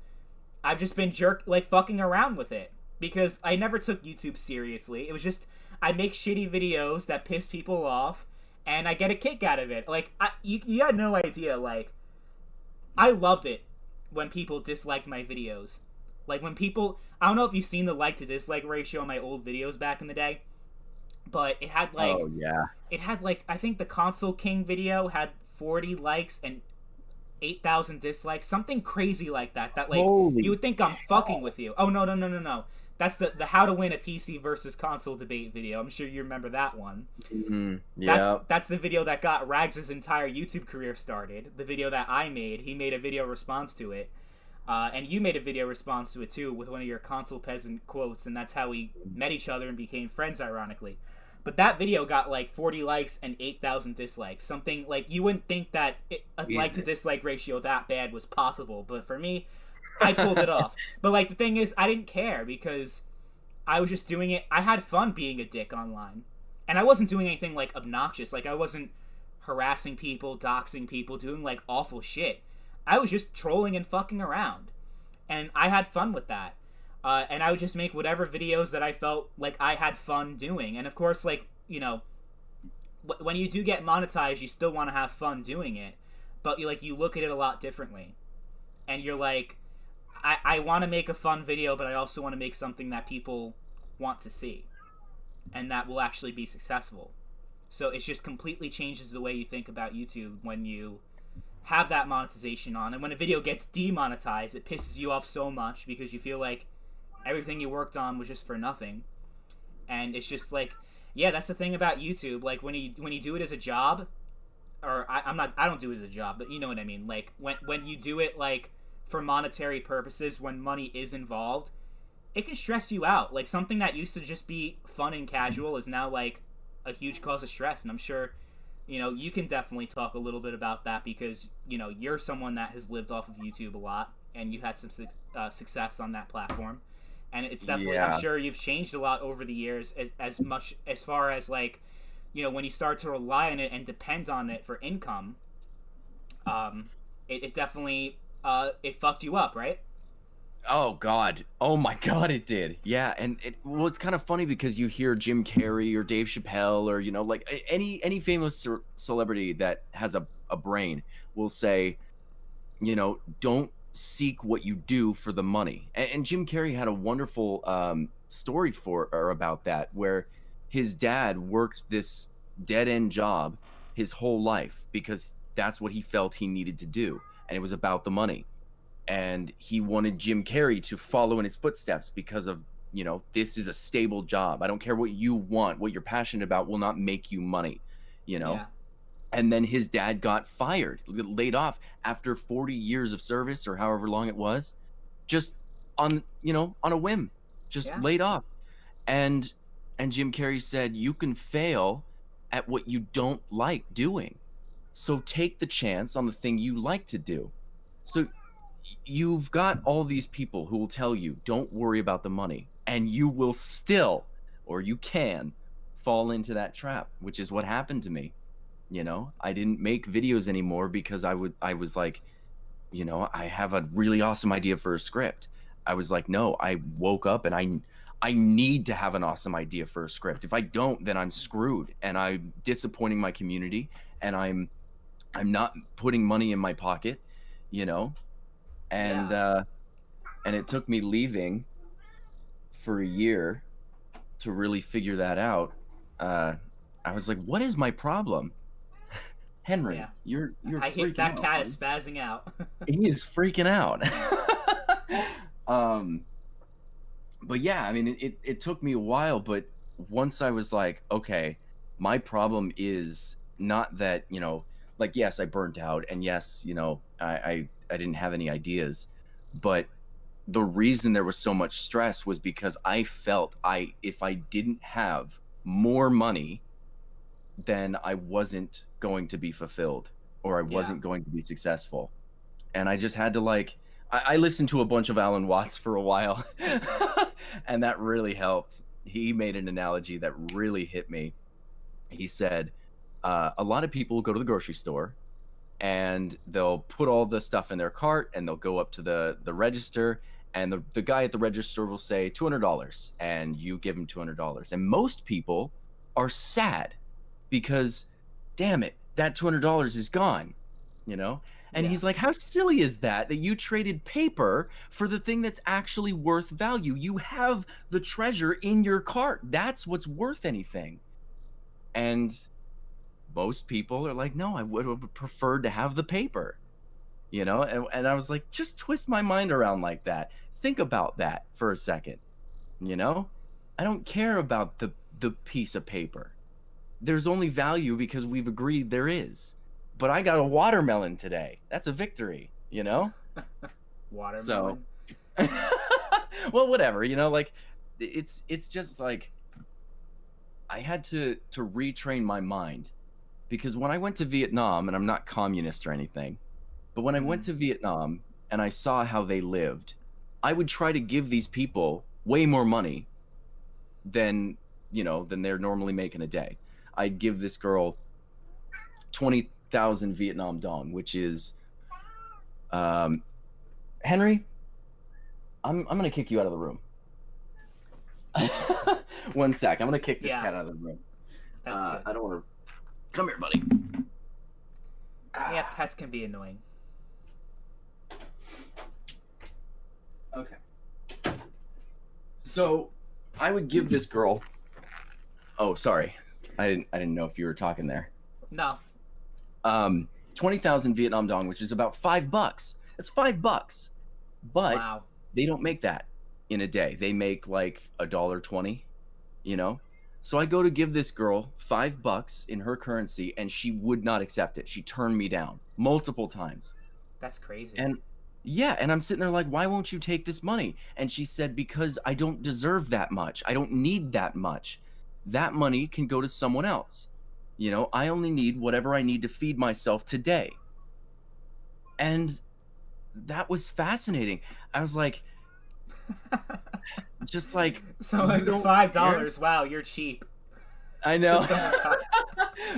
I've just been fucking around with it. Because I never took YouTube seriously. It was just, I make shitty videos that piss people off, and I get a kick out of it. Like, you had no idea, like, I loved it when people disliked my videos. Like, when people... I don't know if you've seen the like to dislike ratio on my old videos back in the day, but it had, like... Oh, yeah. It had, like, I think the Console King video had 40 likes and 8,000 dislikes. Something crazy like that. That, like, you would think I'm fucking with you. Oh, no. That's the how to win a PC versus console debate video. I'm sure you remember that one. Yeah. That's the video that got Rags' entire YouTube career started. The video that I made. He made a video response to it. And you made a video response to it, too, with one of your console peasant quotes. And that's how we met each other and became friends, ironically. But that video got, like, 40 likes and 8,000 dislikes. Something, like, you wouldn't think that a like-to-dislike ratio that bad was possible. But for me, I pulled it off. But, like, the thing is, I didn't care because I was just doing it. I had fun being a dick online. And I wasn't doing anything, like, obnoxious. Like, I wasn't harassing people, doxing people, doing, like, awful shit. I was just trolling and fucking around. And I had fun with that. And I would just make whatever videos that I felt like I had fun doing. And, of course, like, you know, when you do get monetized, you still want to have fun doing it. But, you look at it a lot differently. And you're like... I want to make a fun video, but I also want to make something that people want to see. And that will actually be successful. So it just completely changes the way you think about YouTube when you have that monetization on, and when a video gets demonetized, it pisses you off so much because you feel like everything you worked on was just for nothing. And it's just like, yeah, that's the thing about YouTube. Like when you do it as a job, or I don't do it as a job, but you know what I mean. Like when you do it like for monetary purposes, when money is involved, it can stress you out. Like something that used to just be fun and casual is now like a huge cause of stress. And I'm sure, you can definitely talk a little bit about that because, you're someone that has lived off of YouTube a lot and you had some success on that platform. And it's definitely, Yeah. I'm sure you've changed a lot over the years as much as far as like, when you start to rely on it and depend on it for income, it definitely, it fucked you up, right? Oh God. Oh my God, it did. Yeah, and well, it's kind of funny because you hear Jim Carrey or Dave Chappelle or like any famous celebrity that has a brain will say, don't seek what you do for the money. And Jim Carrey had a wonderful story for or about that, where his dad worked this dead end job his whole life because that's what he felt he needed to do, and it was about the money. And he wanted Jim Carrey to follow in his footsteps because of, this is a stable job. I don't care what you want, what you're passionate about will not make you money, Yeah. And then his dad got fired, laid off after 40 years of service or however long it was, just on a whim, just Yeah. laid off. And Jim Carrey said, you can fail at what you don't like doing. So take the chance on the thing you like to do. So you've got all these people who will tell you, don't worry about the money, and you will still, or you can, fall into that trap, which is what happened to me. I didn't make videos anymore because I was like, I have a really awesome idea for a script. I was like, no, I woke up and I need to have an awesome idea for a script. If I don't, then I'm screwed and I'm disappointing my community and I'm not putting money in my pocket, and Yeah. and it took me leaving for a year to really figure that out. I was like, what is my problem? Henry, Yeah. you're I hit freaking that out. cat is spazzing out. He is freaking out. um but yeah, I mean, it took me a while, but once I was like, okay, my problem is not that, like, yes, I burnt out, and yes, I didn't have any ideas, but the reason there was so much stress was because I felt if I didn't have more money, then I wasn't going to be fulfilled or I Yeah. wasn't going to be successful. And I just had to I listened to a bunch of Alan Watts for a while and that really helped. He made an analogy that really hit me. He said, a lot of people go to the grocery store and they'll put all the stuff in their cart and they'll go up to the register, and the guy at the register will say $200 and you give him $200. And most people are sad because, damn it, that $200 is gone, And Yeah. he's like, how silly is that you traded paper for the thing that's actually worth value? You have the treasure in your cart. That's what's worth anything. And most people are like, no, I would have preferred to have the paper, and I was like, just twist my mind around like that. Think about that for a second. I don't care about the piece of paper. There's only value because we've agreed there is. But I got a watermelon today. That's a victory, So Watermelon. well, whatever, like it's just like I had to retrain my mind, because when I went to Vietnam, and I'm not communist or anything, but when I went to Vietnam and I saw how they lived, I would try to give these people way more money than they're normally making a day. I'd give this girl 20,000 Vietnam dong, which is Henry, I'm gonna kick you out of the room. One sec, I'm gonna kick this cat out of the room. That's good. I don't want to. Come here, buddy. Yeah, pets can be annoying. Okay. So I would give this girl. Oh, sorry. I didn't know if you were talking there. No. 20,000 Vietnam dong, which is about $5. That's $5. But Wow. they don't make that in a day. They make like $1.20, you know? So I go to give this girl $5 in her currency and she would not accept it. She turned me down multiple times. That's crazy. And yeah, and I'm sitting there like, why won't you take this money? And she said, because I don't deserve that much. I don't need that much. That money can go to someone else. You know, I only need whatever I need to feed myself today. And that was fascinating. I was like, just like, So like $5. Wow, you're cheap. I know.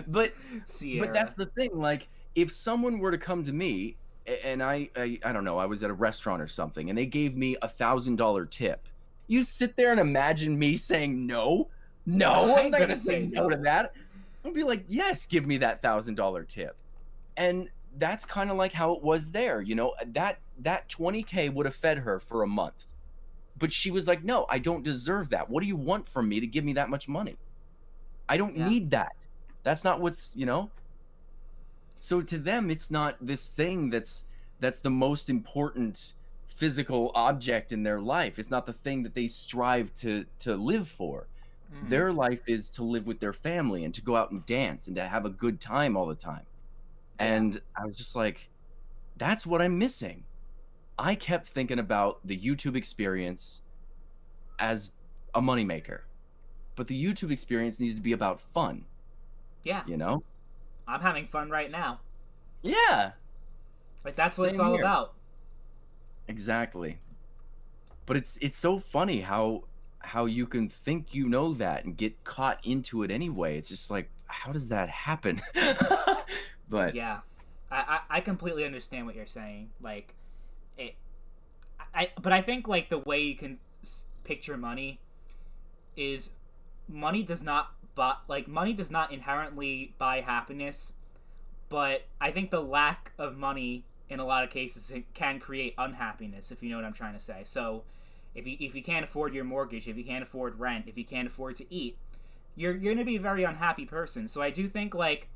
but Sierra. but that's the thing. Like, if someone were to come to me and I don't know, I was at a restaurant or something, and they gave me $1,000 tip, you sit there and imagine me saying no? No, I'm not gonna say no to that. I'll be like, yes, give me that $1,000 tip. And that's kind of like how it was there. You know, that 20K would have fed her for a month. But she was like, no, I don't deserve that. What do you want from me to give me that much money? I don't need that. That's not what's, you know. So to them, it's not this thing that's the most important physical object in their life. It's not the thing that they strive to live for. Their life is to live with their family and to go out and dance and to have a good time all the time. And I was just like, that's what I'm missing. I kept thinking about the YouTube experience as a moneymaker, but the YouTube experience needs to be about fun. Yeah. You know? I'm having fun right now. Yeah. Like, that's what it's all about. Exactly. But it's so funny how you can think you know that and get caught into it anyway. It's just like, how does that happen? But yeah, I completely understand what you're saying. Like, but I think like the way you can picture money is money does not inherently buy happiness, but I think the lack of money in a lot of cases can create unhappiness, if you know what I'm trying to say. So if you can't afford your mortgage, if you can't afford rent, if you can't afford to eat, you're going to be a very unhappy person. So I do think, like,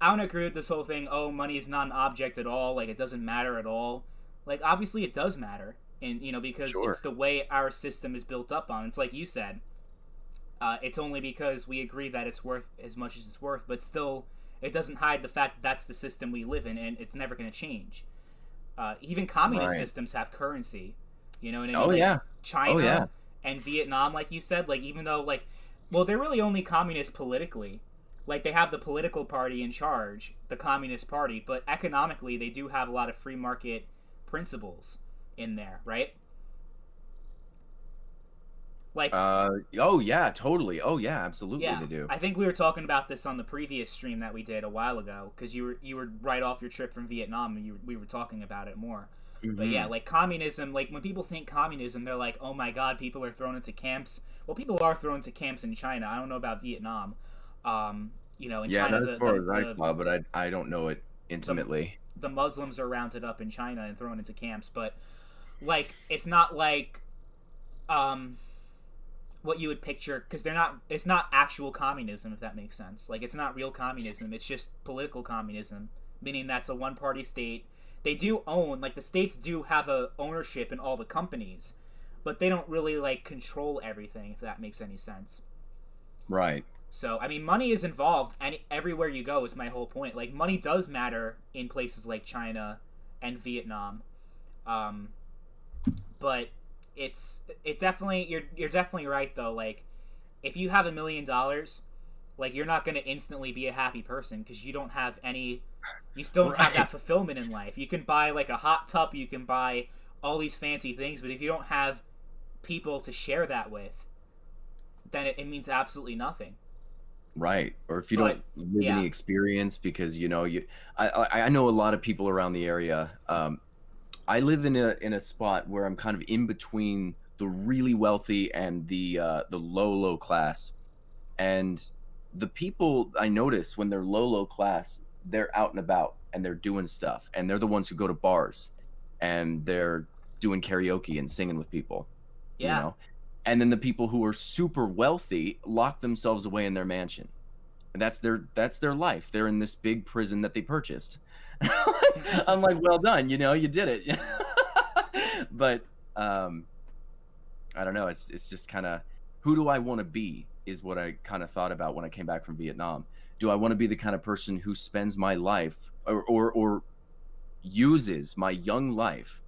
I don't agree with this whole thing, oh, money is not an object at all, like, it doesn't matter at all. Like, obviously it does matter, and, you know, because it's the way our system is built up on. It's like you said, it's only because we agree that it's worth as much as it's worth, but still, it doesn't hide the fact that that's the system we live in, and it's never going to change. Even communist systems have currency. You know what I mean? Oh, yeah. China and Vietnam, like you said, like, even though, like, well, they're really only communist politically. Like, they have the political party in charge, the Communist Party, but economically, they do have a lot of free market principles in there, right? Like, oh yeah, totally. Oh yeah, absolutely, yeah, they do. I think we were talking about this on the previous stream that we did a while ago, because you were right off your trip from Vietnam, and we were talking about it more. But yeah, like, communism, like, when people think communism, they're like, oh my god, people are thrown into camps. Well, people are thrown into camps in China. I don't know about Vietnam. You know, in China, as far as I saw, but I don't know it intimately. The Muslims are rounded up in China and thrown into camps, but, like, it's not like what you would picture, because it's not actual communism, if that makes sense. Like, it's not real communism, it's just political communism, meaning that's a one-party state. They do own, like, the states do have a ownership in all the companies, but they don't really, like, control everything, if that makes any sense. Right. So, I mean, money is involved everywhere you go, is my whole point. Like, money does matter in places like China and Vietnam. But it definitely, you're definitely right, though. Like, if you have $1 million, like, you're not going to instantly be a happy person, because you don't have any, you still don't have that fulfillment in life. You can buy, like, a hot tub, you can buy all these fancy things, but if you don't have people to share that with, then it means absolutely nothing. Right. Or if you don't live any experience, because, you know, I know a lot of people around the area. I live in a spot where I'm kind of in between the really wealthy and the low class. And the people I notice when they're low class, they're out and about and they're doing stuff, and they're the ones who go to bars and they're doing karaoke and singing with people. Yeah. You know? And then the people who are super wealthy lock themselves away in their mansion. And that's their life. They're in this big prison that they purchased. I'm like, well done, you did it. But I don't know. It's just kind of, who do I want to be is what I kind of thought about when I came back from Vietnam. Do I want to be the kind of person who spends my life or uses my young life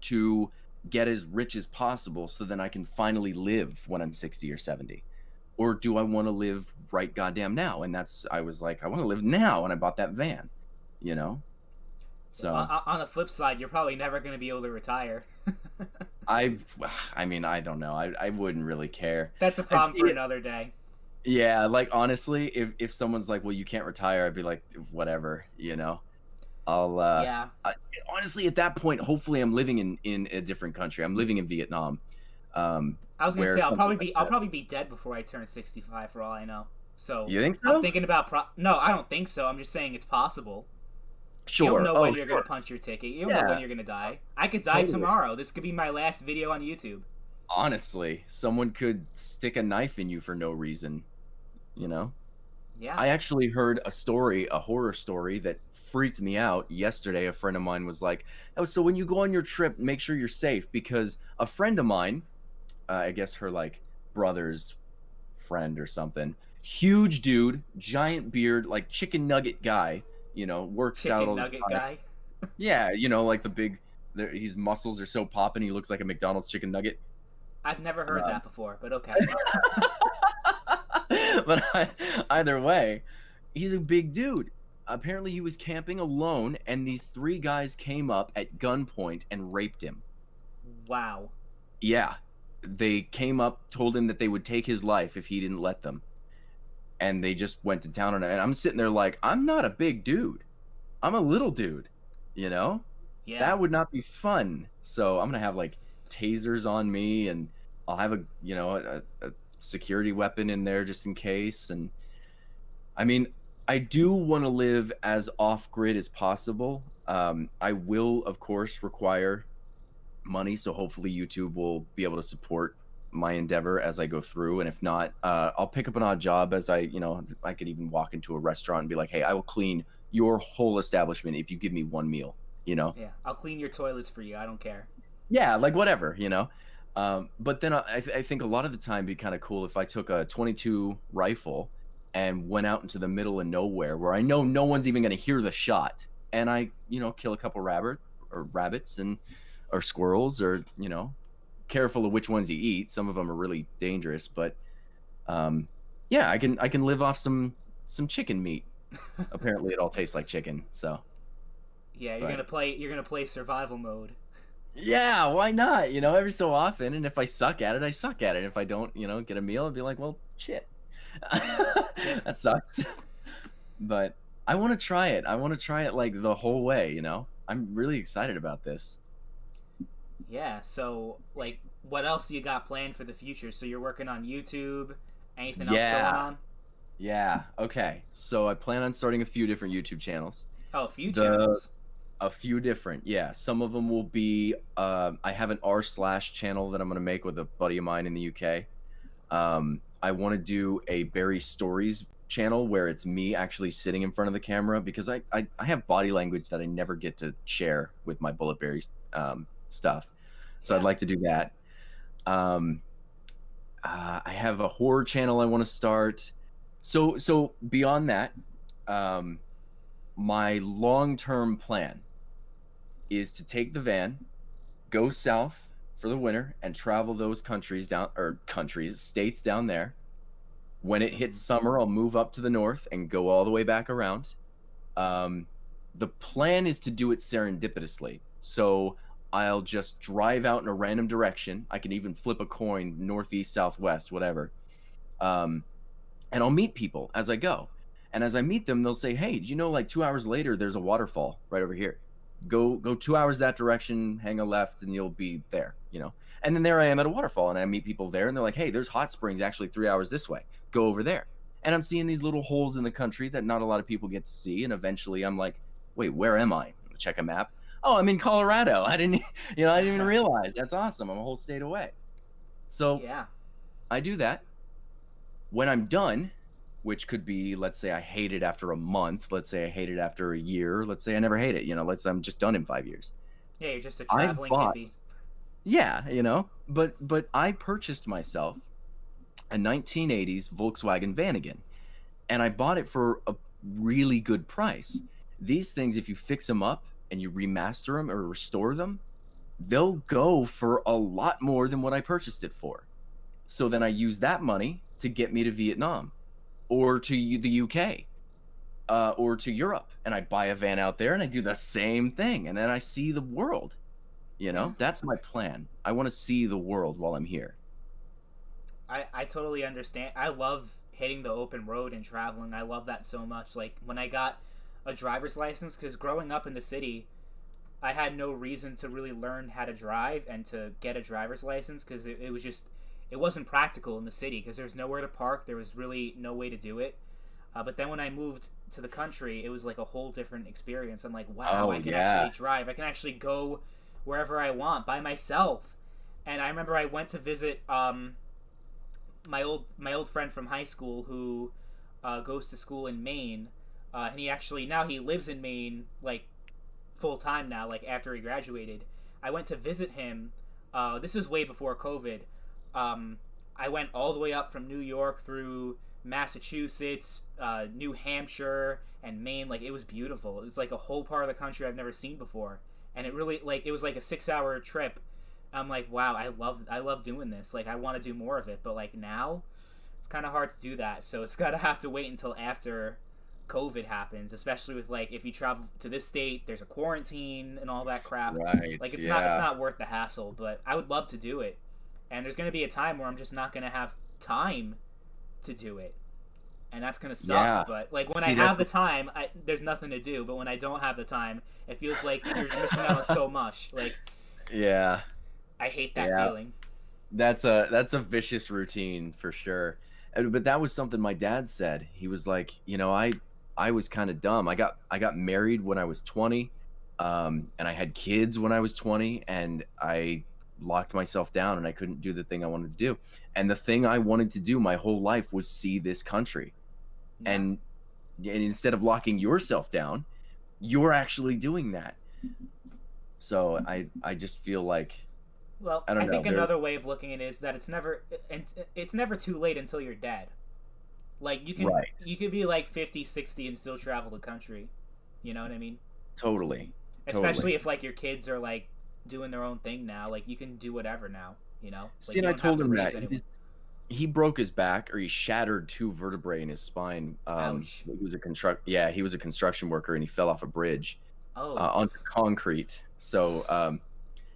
to get as rich as possible so then I can finally live when I'm 60 or 70? Or do I want to live right goddamn now? And I was like, I want to live now. And I bought that van, you know? So On the flip side, you're probably never going to be able to retire. I mean, I don't know. I wouldn't really care. That's a problem for another day. Yeah, like honestly, if someone's like, well, you can't retire, I'd be like, whatever, I'll Yeah. honestly, at that point, hopefully I'm living in a different country. I'm living in Vietnam. I was gonna where say something like I'll that. probably be dead before I turn 65 for all I know. So You think I'm so? thinking about no, I don't think so. I'm just saying it's possible. You Sure. don't know Oh, when you're sure. gonna punch your ticket. You don't know Yeah, when you're gonna die. I could die totally. tomorrow. This could be my last video on YouTube. Honestly, someone could stick a knife in you for no reason, you know? Yeah. I actually heard a horror story that freaked me out yesterday. A friend of mine was like, "Oh, so when you go on your trip, make sure you're safe," because a friend of mine, I guess her like brother's friend or something, huge dude, giant beard, like chicken nugget guy, works out Chicken all the nugget time. guy. Yeah, like his muscles are so popping, he looks like a McDonald's chicken nugget. I've never heard that before, but okay. But either way, he's a big dude. Apparently, he was camping alone, and these three guys came up at gunpoint and raped him. Wow. Yeah, they came up, told him that they would take his life if he didn't let them, and they just went to town on it. And I'm sitting there like, I'm not a big dude. I'm a little dude, you know? Yeah. That would not be fun. So I'm gonna have like tasers on me, and I'll have a security weapon in there just in case. And I mean, I do want to live as off grid as possible. I will, of course, require money, so hopefully YouTube will be able to support my endeavor as I go through. And if not, I'll pick up an odd job as I could even walk into a restaurant and be like, hey, I will clean your whole establishment if you give me one meal. Yeah, I'll clean your toilets for you. I don't care. Yeah, like whatever. But then I think a lot of the time it'd be kind of cool if I took a 22 rifle and went out into the middle of nowhere where I know no one's even going to hear the shot, and I kill a couple rabbits or squirrels, or careful of which ones you eat. Some of them are really dangerous, but yeah, I can live off some chicken meat. Apparently it all tastes like chicken, so yeah, you're gonna play survival mode. yeah, why not? Every so often, and if I suck at it, I suck at it. If I don't, get a meal, I'd be like, well, shit. That sucks. But I want to try it. I want to try it like the whole way, I'm really excited about this. Yeah, so like what else do you got planned for the future? So you're working on YouTube, anything else going on? Yeah. Okay. So I plan on starting a few different YouTube channels. Oh, a few channels. A few different, yeah. Some of them will be. I have an r/channel that I'm gonna make with a buddy of mine in the UK. I want to do a Barry Stories channel where it's me actually sitting in front of the camera, because I have body language that I never get to share with my BulletBarry stuff. So Yeah. I'd like to do that. I have a horror channel I want to start. So beyond that, my long-term plan is to take the van, go south for the winter, and travel those states down there. When it hits summer, I'll move up to the north and go all the way back around. The plan is to do it serendipitously. So I'll just drive out in a random direction. I can even flip a coin, northeast, southwest, whatever. And I'll meet people as I go. And as I meet them, they'll say, hey, like 2 hours later, there's a waterfall right over here. Go 2 hours that direction, hang a left, and you'll be there, And then there I am at a waterfall, and I meet people there, and they're like, hey, there's hot springs actually 3 hours this way. Go over there. And I'm seeing these little holes in the country that not a lot of people get to see. And eventually I'm like, wait, where am I? Check a map. Oh, I'm in Colorado. I didn't even realize. That's awesome. I'm a whole state away. So Yeah. I do that. When I'm done, which could be, let's say I hate it after a month, let's say I hate it after a year, let's say I never hate it, let's say I'm just done in 5 years. Yeah, you're just a I traveling bought, hippie. yeah, but I purchased myself a 1980s Volkswagen Vanagon, and I bought it for a really good price. These things, if you fix them up and you remaster them or restore them, they'll go for a lot more than what I purchased it for. So then I use that money to get me to Vietnam or to the UK or to Europe, and I buy a van out there and I do the same thing, and then I see the world. Yeah. That's my plan. I want to see the world while I'm here. I totally understand. I love hitting the open road and traveling. I love that so much. Like when I got a driver's license, because growing up in the city, I had no reason to really learn how to drive and to get a driver's license because it was just, it wasn't practical in the city because there's nowhere to park. There was really no way to do it. But then when I moved to the country, it was like a whole different experience. I'm like, wow, I can actually drive. I can actually go wherever I want by myself. And I remember I went to visit my old friend from high school who goes to school in Maine, and he actually now he lives in Maine like full time now. Like after he graduated, I went to visit him. This was way before COVID. I went all the way up from New York through Massachusetts, New Hampshire, and Maine. Like it was beautiful. It was like a whole part of the country I've never seen before, and it really it was like a 6-hour trip. I'm like, wow, I love doing this. Like I want to do more of it, but like now it's kind of hard to do that. So it's gotta have to wait until after COVID happens, especially with like if you travel to this state, there's a quarantine and all that crap. Right. Like it's not worth the hassle. But I would love to do it, and there's gonna be a time where I'm just not gonna have time to do it, and that's gonna suck. Yeah. But like when I have the time, there's nothing to do. But when I don't have the time, it feels like you're missing out on so much. Like yeah. I hate that feeling. That's a vicious routine for sure. But that was something my dad said. He was like, I was kind of dumb. I got married when I was 20, and I had kids when I was 20, and I locked myself down and I couldn't do the thing I wanted to do. And the thing I wanted to do my whole life was see this country. Yeah. And instead of locking yourself down, you're actually doing that. So I just feel like, well, I think another way of looking at it is that it's never too late until you're dead. Like you could be like 50, 60 and still travel the country. You know what I mean? Totally. Especially if like your kids are like doing their own thing now. Like you can do whatever now. Like, see, and I told him that he broke his back, or he shattered 2 vertebrae in his spine. Ouch. He was a construction worker, and he fell off a bridge onto concrete. So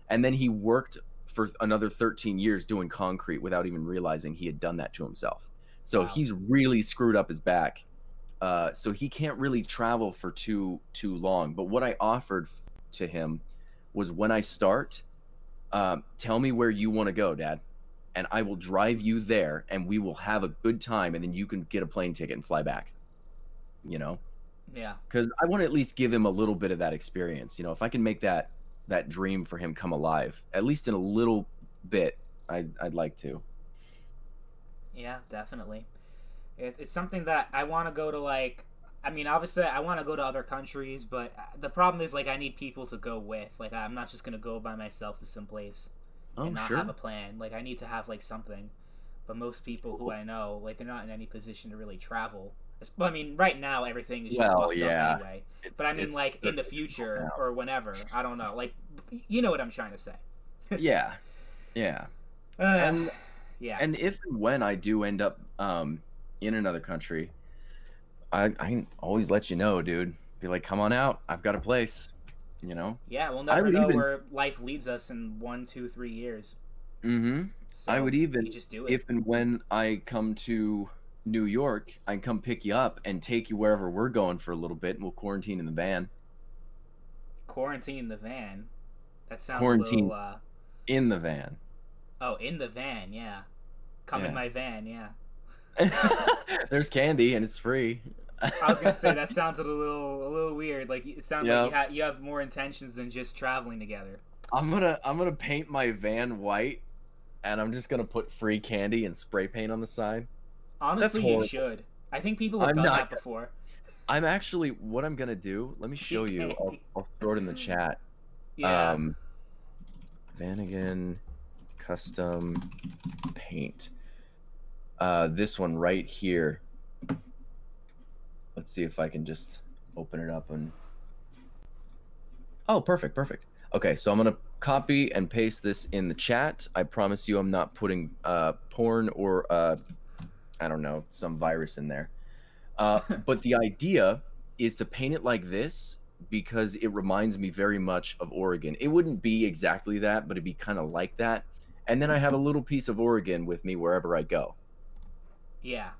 and then he worked for another 13 years doing concrete without even realizing he had done that to himself. So he's really screwed up his back. So he can't really travel for too long. But what I offered to him was, when I start, tell me where you want to go, Dad, and I will drive you there, and we will have a good time, and then you can get a plane ticket and fly back. Yeah. Because I want to at least give him a little bit of that experience. If I can make that dream for him come alive, at least in a little bit, I'd like to. Yeah, definitely. It's something that I want to go to. Like, I mean, obviously I want to go to other countries, but the problem is like I need people to go with. Like I'm not just gonna go by myself to some place and not have a plan. Like I need to have like something. But most people who I know, like they're not in any position to really travel. I mean, right now everything is just fucked up anyway. But I mean, like in the future or whenever, I don't know. Like, you know what I'm trying to say? Yeah. And if and when I do end up in another country, I can always let you know, dude. Be like, come on out. I've got a place. Yeah, we'll never know where life leads us in 1, 2, 3 years. Mm-hmm. So I would even, just do it. If and when I come to New York, I can come pick you up and take you wherever we're going for a little bit, and we'll quarantine in the van. Quarantine the van? That sounds quarantine a little... in the van. Oh, in the van, yeah. Come in my van, yeah. There's candy and it's free. I was gonna say that sounds a little weird. Like it sounds like you have more intentions than just traveling together. I'm gonna paint my van white, and I'm just gonna put free candy and spray paint on the side. Honestly, you should. I think people have I'm done not. that before. I'm actually. What I'm gonna do? Let me show you. I'll throw it in the chat. Yeah. Vanagon custom paint. This one right here. Let's see if I can just open it up and. Oh, perfect, perfect. Okay, so I'm gonna copy and paste this in the chat. I promise you, I'm not putting porn or I don't know, some virus in there. But the idea is to paint it like this because it reminds me very much of Oregon. It wouldn't be exactly that, but it'd be kind of like that. And then I have a little piece of Oregon with me wherever I go. Yeah.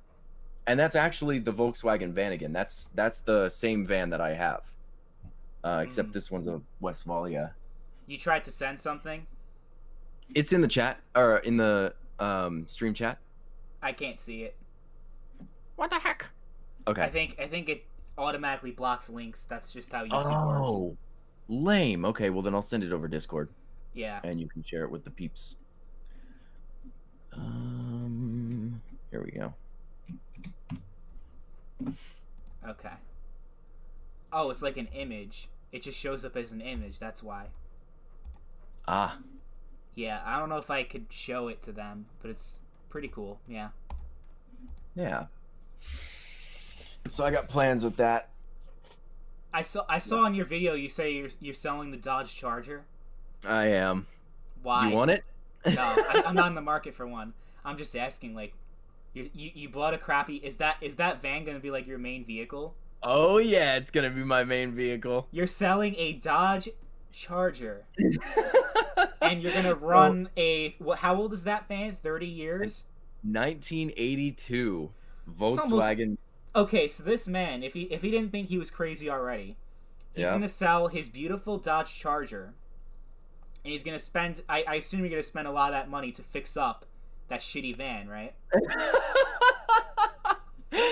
And that's actually the Volkswagen Vanagon. That's the same van that I have. Except this one's a Westfalia. You tried to send something? It's in the chat or in the stream chat. I can't see it. What the heck? Okay. I think it automatically blocks links. That's just how YouTube works. Oh, lame. Okay, well then I'll send it over Discord. Yeah. And you can share it with the peeps. Here we go. Okay. Oh, it's like an image. It just shows up as an image. That's why. Ah. Yeah, I don't know if I could show it to them, but it's pretty cool. Yeah. Yeah. So I got plans with that. I saw on your video you say you're selling the Dodge Charger. I am. Why? Do you want it? No, I'm not in the market for one. I'm just asking. Like, you bought a crappy. Is that van gonna be like your main vehicle? Oh yeah, it's gonna be my main vehicle. You're selling a Dodge Charger, and you're gonna run how old is that van? 30 years. 1982 Volkswagen. Okay, so this man, if he didn't think he was crazy already, he's gonna sell his beautiful Dodge Charger, and he's gonna spend. I assume you're gonna spend a lot of that money to fix up that shitty van, right?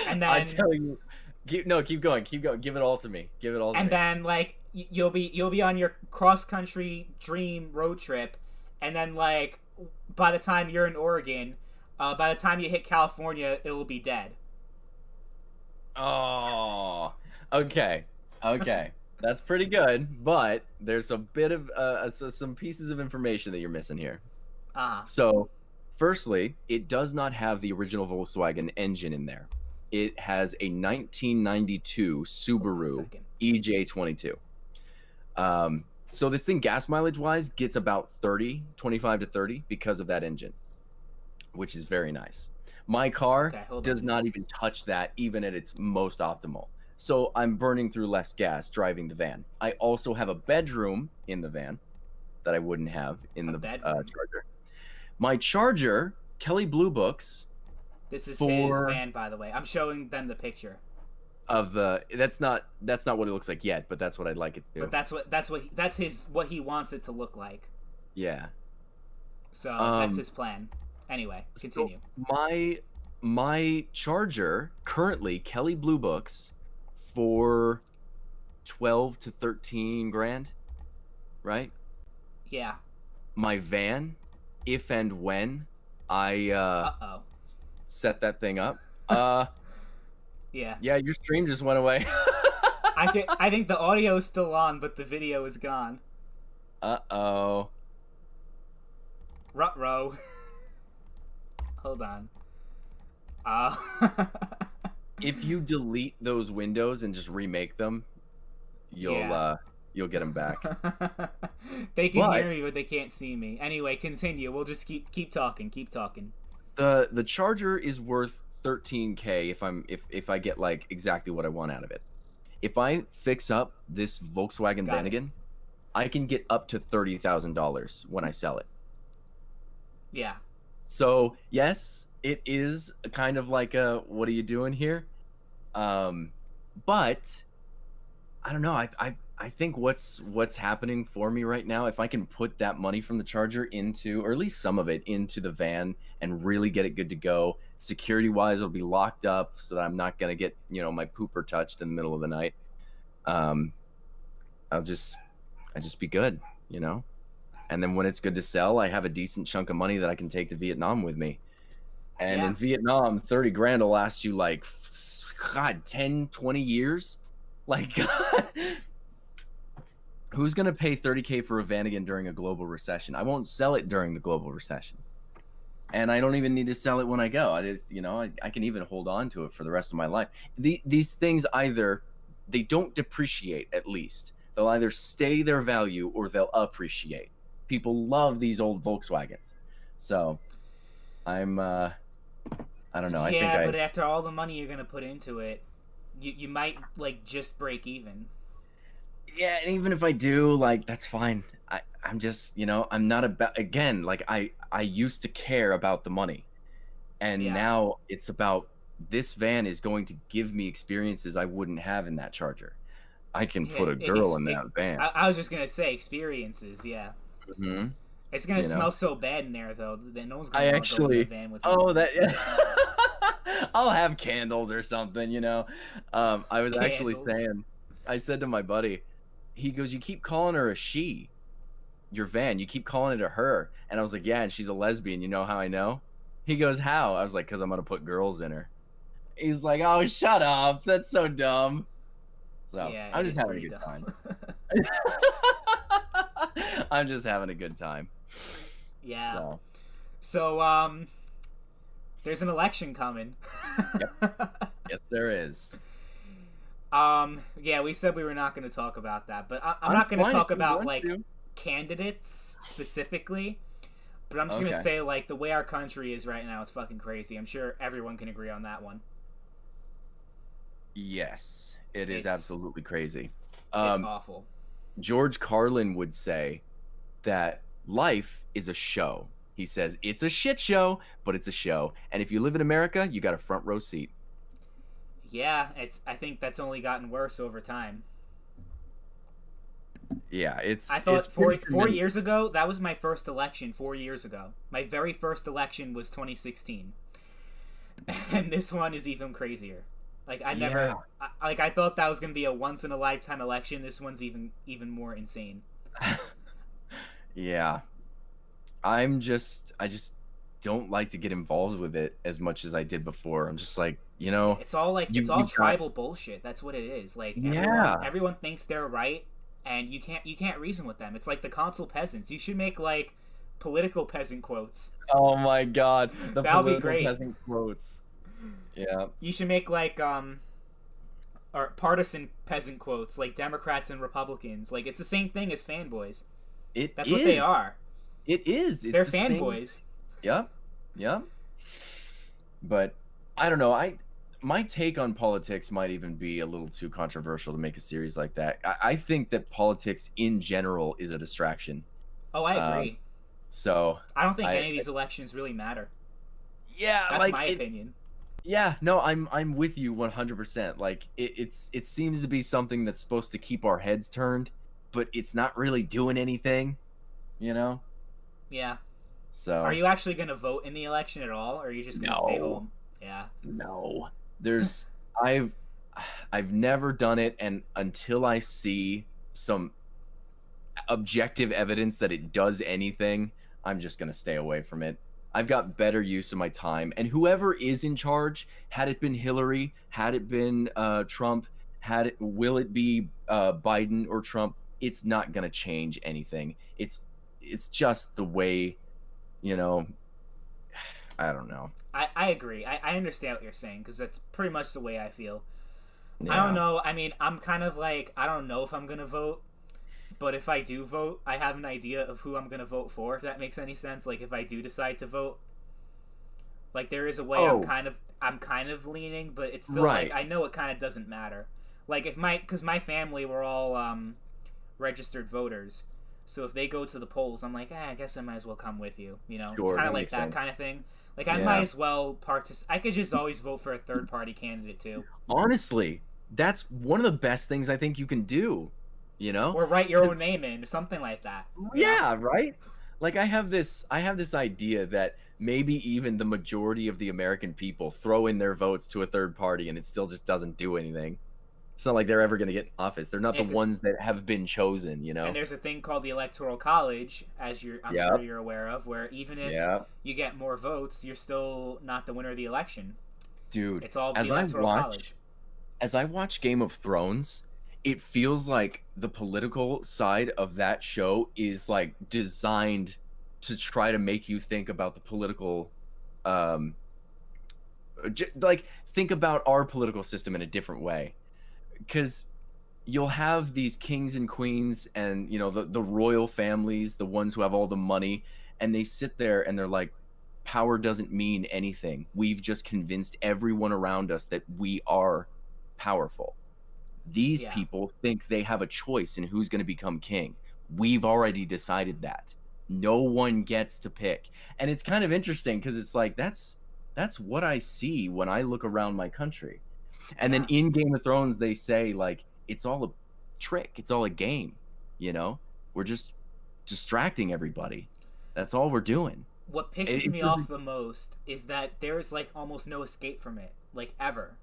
And then I tell you, keep going. Give it all to me. Give it all to me. And then like you'll be on your cross country dream road trip, and then like by the time you're in Oregon, by the time you hit California, it will be dead. Oh, okay. That's pretty good, but there's a bit of some pieces of information that you're missing here. So, firstly, it does not have the original Volkswagen engine in there. It has a 1992 Subaru EJ22. So this thing, gas mileage wise, gets about 25 to 30 because of that engine, which is very nice. My car does not even touch that, even at its most optimal. So I'm burning through less gas driving the van. I also have a bedroom in the van that I wouldn't have in the Charger. My Charger, Kelly Blue Books. This is his van, by the way. I'm showing them the picture of the. That's not what it looks like yet, but that's what I'd like it to. But that's what he wants it to look like. Yeah. So that's his plan. Anyway, continue. So my Charger currently Kelly Blue Books for 12 to 13 grand, right? Yeah. My van, if and when I set that thing up, yeah, your stream just went away. I think the audio is still on, but the video is gone. Uh-oh. Ruh-roh. Hold on. If you delete those windows and just remake them, you'll get them back. They can hear me, but they can't see me. Anyway, continue. We'll just keep talking. Keep talking. The Charger is worth $13K if I get like exactly what I want out of it. If I fix up this Volkswagen Vanagon, I can get up to $30,000 when I sell it. Yeah. So yes, it is kind of like a what are you doing here? But I don't know. I think what's happening for me right now, if I can put that money from the Charger into, or at least some of it into the van and really get it good to go, security wise, it'll be locked up so that I'm not gonna get my pooper touched in the middle of the night. I'll just be good, And then when it's good to sell, I have a decent chunk of money that I can take to Vietnam with me. And Yeah. in Vietnam, 30 grand will last you like, God, 10, 20 years. Like, God, who's going to pay 30K for a van again during a global recession? I won't sell it during the global recession. And I don't even need to sell it when I go. I just, I can even hold on to it for the rest of my life. These things either, they don't depreciate at least. They'll either stay their value or they'll appreciate. People love these old Volkswagens. So I'm, I don't know. I think Yeah, but after all the money you're gonna put into it, you might like just break even. yeah, and even if I do, like, that's fine. I'm just, I'm not about, again, like I used to care about the money. And Yeah. now it's about, this van is going to give me experiences I wouldn't have in that Charger. I can Yeah, put a girl in that van. I was just gonna say experiences. Yeah, Hmm. it's gonna You know, smell so bad in there though that no one's I gonna want to go in the actually, van with you. oh, that, yeah. I'll have candles or something. I was actually Candles. saying, I said to my buddy, he goes, "You keep calling her a she, your van. You keep calling it a her." And I was like, "Yeah, and she's a lesbian. You know how I know?" He goes, "How?" I was like, "Because I'm gonna put girls in her." He's like, "Oh, shut up. That's so dumb." So Yeah, I'm it just is having a pretty good time. dumb. I'm just having a good time. Yeah. So, So there's an election coming. yep. Yes, there is. Yeah, we said we were not going to talk about that, but I'm I'm not going to fine if talk you about want like to. candidates specifically. But I'm just going to Okay. say like the way our country is right now is fucking crazy. I'm sure everyone can agree on that one. Yes, it is It's absolutely crazy. it's Um, awful. George Carlin would say that life is a show. He says it's a shit show, but it's a show. And if you live in America, you got a front row seat. Yeah, it's. I think that's only gotten worse over time. Yeah, I it's thought pretty four tremendous. years ago that was my first election. 4 years ago, my very first election was 2016, and this one is even crazier. Like I Yeah. never, like I thought that was gonna be a once in a lifetime election. This one's even more insane. Yeah. I just don't like to get involved with it as much as I did before. I'm just like, Yeah, it's all like it's all you've got, tribal bullshit. That's what it is. Like yeah. everyone thinks they're right, and you can't reason with them. It's like the consul peasants. You should make like political peasant quotes. Oh my God, the That'll be political great. peasant quotes. Yeah, You should make like or partisan peasant quotes like Democrats and Republicans. Like it's the same thing as fanboys. it That's what they is. are. It is. It's They're the same. fanboys. Yep. Yep. But I don't know. My take on politics might even be a little too controversial to make a series like that. I think that politics in general is a distraction. Oh, I Um, agree. so I don't think I, any of these elections really matter. yeah, That's like my it. opinion. Yeah, no, I'm with you 100%. Like it seems to be something that's supposed to keep our heads turned, but it's not really doing anything, you know? Yeah. Are So, you actually going to vote in the election at all, or are you just going to stay no. home? Yeah. No. There's I've I've never done it, and until I see some objective evidence that it does anything, I'm just going to stay away from it. I've got better use of my time. And whoever is in charge, had it been Hillary, had it been Trump, will it be Biden or Trump? It's not going to change anything. It's just the way, you know, I don't know. I agree. I understand what you're saying because that's pretty much the way I feel. I don't Yeah. know. I mean, I'm kind of like, I don't know if I'm going to vote, but if I do vote, I have an idea of who I'm going to vote for, if that makes any sense. Like, if I do decide to vote, like, there is a way Oh, I'm kind of leaning, but it's still like, right. I know it kind of doesn't matter. Like, if because my family, we're all registered voters. So if they go to the polls, I'm like, I guess I might as well come with you. You know, it's Sure, kind that of like makes that sense. kind of thing. Like I might Yeah. as well I could just always vote for a third party candidate too, Honestly, that's one of the best things I think you can do, you know? or write your 'Cause- own name in, or something like that. You know? yeah, right? Like I have this idea that maybe even the majority of the American people throw in their votes to a third party and it still just doesn't do anything. It's not like they're ever going to get in office. They're not Yeah, the ones that have been chosen, you and know? there's a thing called the Electoral College, as I'm sure Yeah. you're aware of, where even if Yeah. you get more votes, you're still not the winner of the election. Dude, It's all the as I Electoral watch College. as I watch Game of Thrones, it feels like the political side of that show is like designed to try to make you think about the political um like think about our political system in a different way, because you'll have these kings and queens and the royal families, the ones who have all the money, and they sit there and they're like, power doesn't mean anything. We've just convinced everyone around us that we are powerful. These Yeah. people think they have a choice in who's going to become king. We've already decided that. No one gets to pick. And it's kind of interesting because it's like that's what I see when I look around my country. And then Yeah. in Game of Thrones they say like it's all a trick, it's all a game, you know? We're just distracting everybody. That's all we're doing. What pisses me It's a off the most is that there's like almost no escape from it, like ever.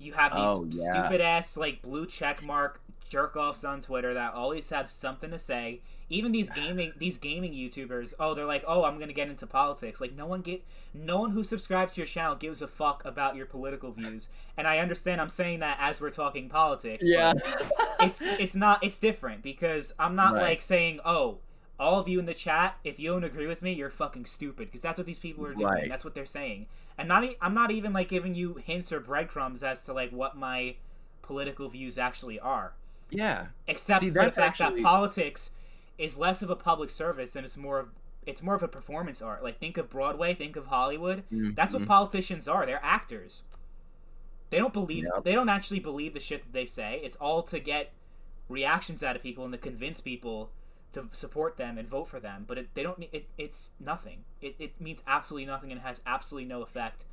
You have oh these yeah. stupid ass like blue check mark jerk offs on Twitter that always have something to say. Even these gaming YouTubers, oh, they're like, oh, I'm gonna get into politics. Like no one who subscribes to your channel gives a fuck about your political views. And I understand I'm saying that as we're talking politics. Yeah. But it's different because I'm not Right. like saying, oh, all of you in the chat, if you don't agree with me, you're fucking stupid, because that's what these people are doing. Right. That's what they're saying. And I'm not even like giving you hints or breadcrumbs as to like what my political views actually are. Yeah. Except See, for the that's fact that actually politics is less of a public service and it's more of a performance art. Like think of Broadway, think of Hollywood. That's what Mhm. politicians are. They're actors. They Yep. don't actually believe the shit that they say. It's all to get reactions out of people and to convince people to support them and vote for them, but it's nothing. It means absolutely nothing and has absolutely no effect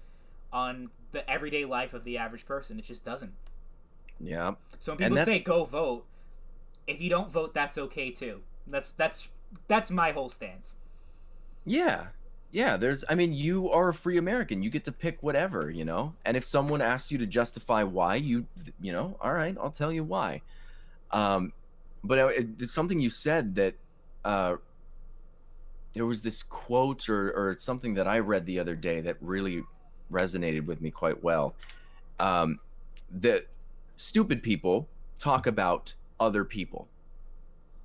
on the everyday life of the average person. It just doesn't. Yeah. So when And people that's say go vote, if you don't vote, that's okay too. That's my whole stance. yeah. Yeah, I mean, you are a free American. You get to pick whatever, you know? And if someone asks you to justify why, all right, I'll tell you why. Um, but it's something you said that uh, there was this quote or something that I read the other day that really resonated with me quite well. That stupid people talk about other people.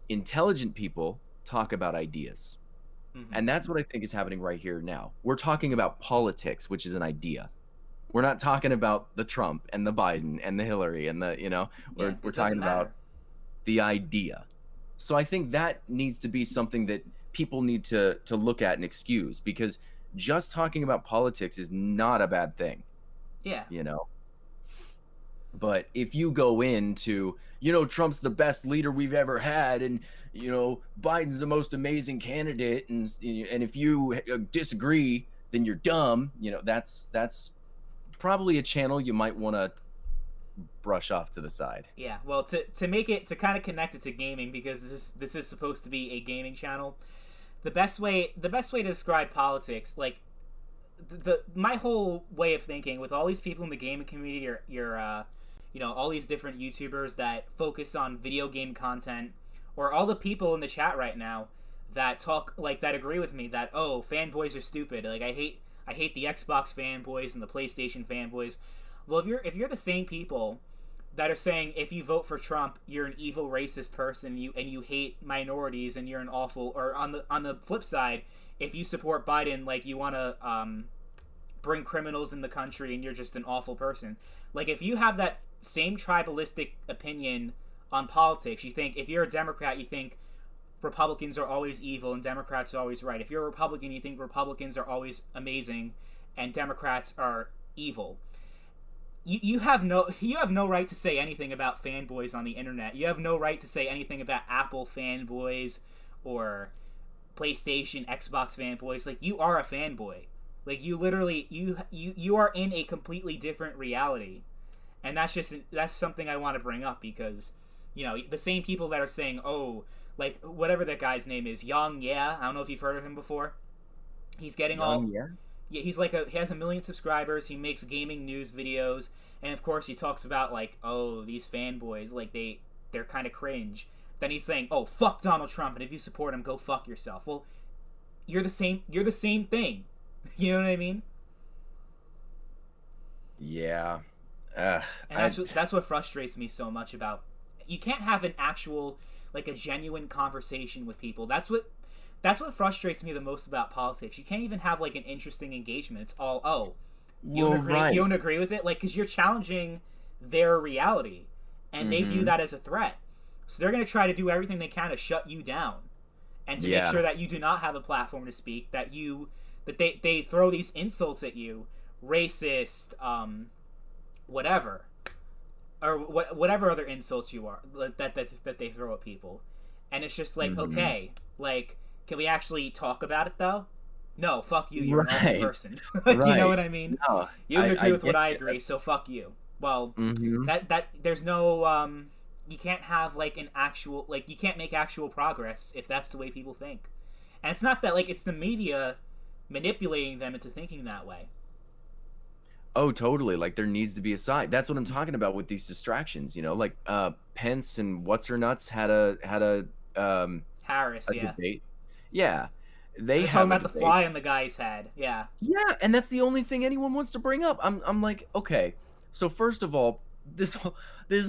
Intelligent people talk about ideas. Mm-hmm. And that's what I think is happening right here now. We're talking about politics, which is an idea. We're not talking about the Trump and the Biden and the Hillary and we're talking about the idea. So I think that needs to be something that people need to look at and excuse, because just talking about politics is not a bad thing. Yeah. But if you go into, Trump's the best leader we've ever had, and Biden's the most amazing candidate, and if you disagree, then you're dumb. That's probably a channel you might want to brush off to the side. Yeah. Well, to make it to kind of connect it to gaming, because this is supposed to be a gaming channel. The best way to describe politics, like my whole way of thinking with all these people in the gaming community, all these different YouTubers that focus on video game content, or all the people in the chat right now that talk like that agree with me that, oh, fanboys are stupid. Like I hate the Xbox fanboys and the PlayStation fanboys. Well, if you're the same people that are saying if you vote for Trump, you're an evil racist person, and you hate minorities and you're an awful, or on the flip side, if you support Biden, like you want to bring criminals in the country and you're just an awful person. Like if you have that same tribalistic opinion on politics, you think if you're a Democrat, you think Republicans are always evil and Democrats are always right. If you're a Republican, you think Republicans are always amazing and Democrats are evil. You have no right to say anything about fanboys on the internet. You have no right to say anything about Apple fanboys or PlayStation, Xbox fanboys. Like you are a fanboy. Like you literally you are in a completely different reality. And that's something I want to bring up because, the same people that are saying, oh, like whatever that guy's name is, Young, yeah, I don't know if you've heard of him before. He's getting Young, yeah. Yeah, he has 1 million subscribers. He makes gaming news videos, and of course he talks about like, oh, these fanboys, like they're kind of cringe. Then he's saying, oh, fuck Donald Trump, and if you support him, go fuck yourself. Well, you're the same. You're the same thing. You know what I mean? Yeah. And that's what frustrates me so much about. You can't have an actual, like, a genuine conversation with people. That's what frustrates me the most about politics. You can't even have like an interesting engagement. It's all, oh, you don't agree. Right. You don't agree with it, like, because you're challenging their reality, and they view that as a threat. So they're gonna try to do everything they can to shut you down, and to make sure that you do not have a platform to speak. That they throw these insults at you, racist, whatever, or whatever other insults you are that they throw at people, and it's just like, okay, like, can we actually talk about it though? No, fuck you. You're an awful person. Like, you know what I mean? No, you don't agree with what I it. agree, so fuck you. Well, that there's no you can't have like an actual, like, you can't make actual progress if that's the way people think. And it's not that, like, it's the media manipulating them into thinking that way. Oh, totally. Like, there needs to be a side. That's what I'm talking about with these distractions, you know? Like, Pence and what's-her-nuts had a Harris, yeah. debate. Yeah. They're talking about the fly on the guy's head. Yeah. Yeah, and that's the only thing anyone wants to bring up. I'm like, okay. So first of all, this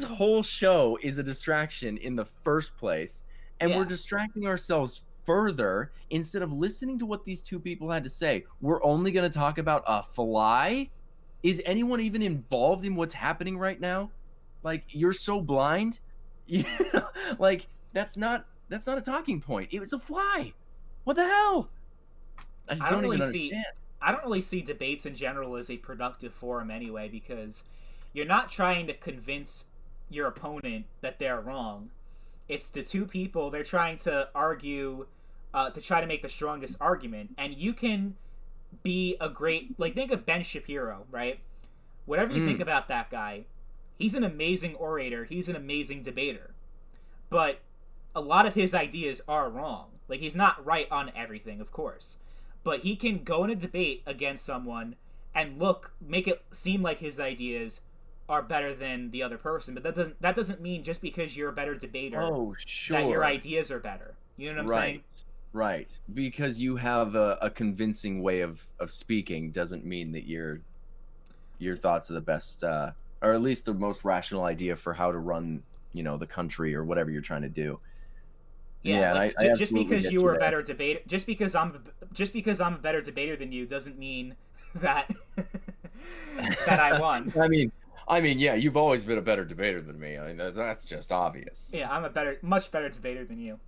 whole show is a distraction in the first place, and we're distracting ourselves further instead of listening to what these two people had to say. We're only going to talk about a fly? Is anyone even involved in what's happening right now? Like, you're so blind? Like, that's not a talking point. It was a fly. What the hell? I just don't even understand. I don't really see debates in general as a productive forum anyway, because you're not trying to convince your opponent that they're wrong. It's the two people, they're trying to argue, to try to make the strongest argument. And you can be a great, like, think of Ben Shapiro, right? Whatever you think about that guy, he's an amazing orator, he's an amazing debater. But a lot of his ideas are wrong. Like, he's not right on everything, of course. But he can go in a debate against someone and make it seem like his ideas are better than the other person. But that doesn't mean just because you're a better debater that your ideas are better. You know what I'm saying? Right. Because you have a convincing way of speaking doesn't mean that your thoughts are the best, or at least the most rational idea for how to run, you know, the country or whatever you're trying to do. Yeah, like, just because you were a better debater, just because I'm a better debater than you doesn't mean that that I won. I mean, yeah, you've always been a better debater than me. I mean, that's just obvious. Yeah, I'm much better debater than you.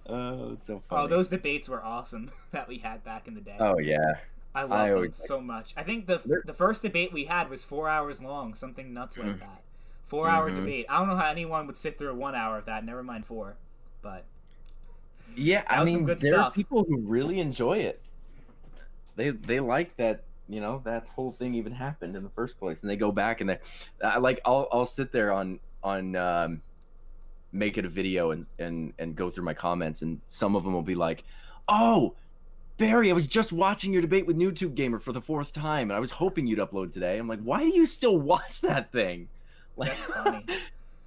Oh, it's so funny. Oh, those debates were awesome that we had back in the day. Oh yeah, I love them so much. I think the first debate we had was 4 hours long, something nuts like that. 4-hour debate. I don't know how anyone would sit through 1 hour of that. Never mind 4, but yeah, I mean, there are people who really enjoy it. They like that, you know, that whole thing even happened in the first place, and they go back and they, like, I'll sit there on make it a video and go through my comments, and some of them will be like, oh, Barry, I was just watching your debate with MrNoobTubeGamer for the 4th time, and I was hoping you'd upload today. I'm like, why do you still watch that thing? Like, that's funny.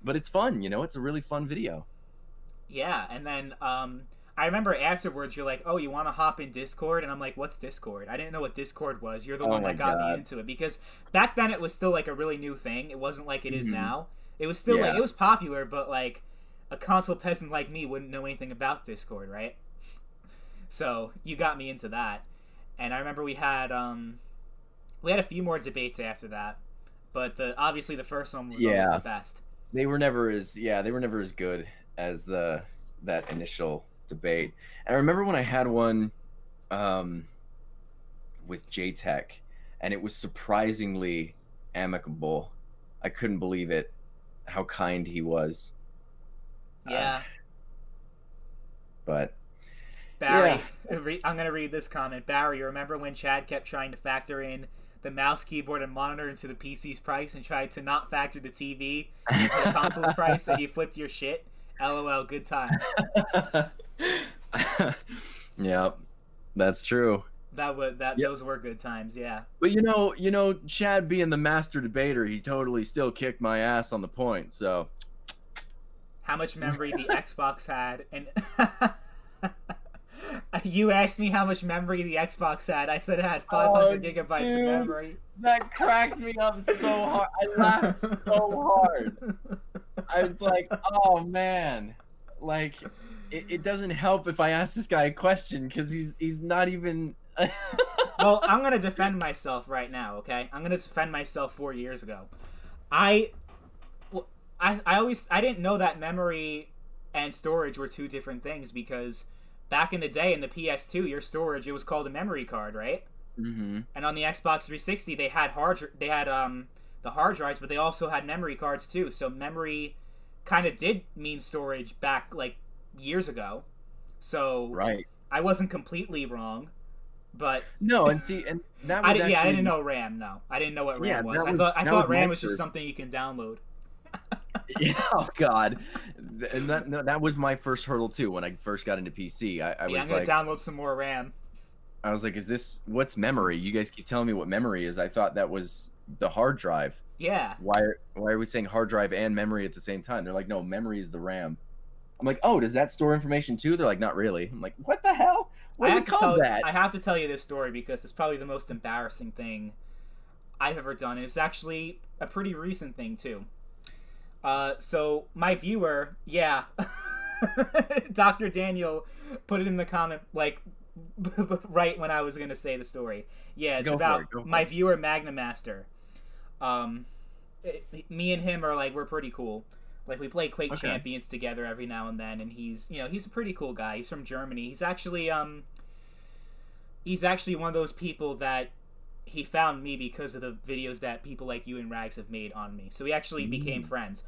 But it's fun, you know? It's a really fun video. Yeah, and then I remember afterwards you're like, oh, you want to hop in Discord? And I'm like, what's Discord? I didn't know what Discord was. You're the one that got me into it. Because back then it was still like a really new thing. It wasn't like it is now. It was still like, it was popular, but like a console peasant like me wouldn't know anything about Discord, right? So you got me into that. And I remember we had a few more debates after that. But obviously the first one was always the best. They were never as good as that initial debate. And I remember when I had one with J-Tech, and it was surprisingly amicable. I couldn't believe it, how kind he was. Yeah. But Barry, I'm going to read this comment. Barry, remember when Chad kept trying to factor in the mouse, keyboard, and monitor into the PC's price and tried to not factor the TV into the console's price, and you flipped your shit? LOL, good times. Yeah. That's true. Yep. Those were good times. Yeah. But Chad being the master debater, he totally still kicked my ass on the point. So How much memory the Xbox had, and you asked me how much memory the Xbox had. I said it had 500 gigabytes of memory. That cracked me up so hard. I laughed so hard. I was like, oh man, like it doesn't help if I ask this guy a question because he's not even. Well, I'm gonna defend myself right now. Okay, I'm gonna defend myself 4 years ago. I didn't know that memory and storage were two different things because back in the day in the PS2, your storage, it was called a memory card, right? Mm-hmm. And on the Xbox 360, they had the hard drives, but they also had memory cards too. So memory kind of did mean storage back like years ago. So right. I wasn't completely wrong, but no, and that was I didn't know RAM. No, I didn't know what RAM was. I thought RAM was just something you can download. Yeah, oh god, and that was my first hurdle too. When I first got into PC, I was I'm gonna download some more RAM. I was like, what's memory? You guys keep telling me what memory is. I thought that was the hard drive. Yeah. Why are we saying hard drive and memory at the same time? They're like, no, memory is the RAM. I'm like, oh, does that store information too? They're like, not really. I'm like, what the hell? What's it called that? I have to tell you this story because it's probably the most embarrassing thing I've ever done. And it's actually a pretty recent thing too. So my viewer, yeah, Dr. Daniel put it in the comment, like, right when I was going to say the story. Yeah, it's about my viewer, Magna Master. Me and him are, like, we're pretty cool. Like, we play Quake Champions together every now and then, and he's a pretty cool guy. He's from Germany. He's actually one of those people that he found me because of the videos that people like you and Rags have made on me. So we actually became friends.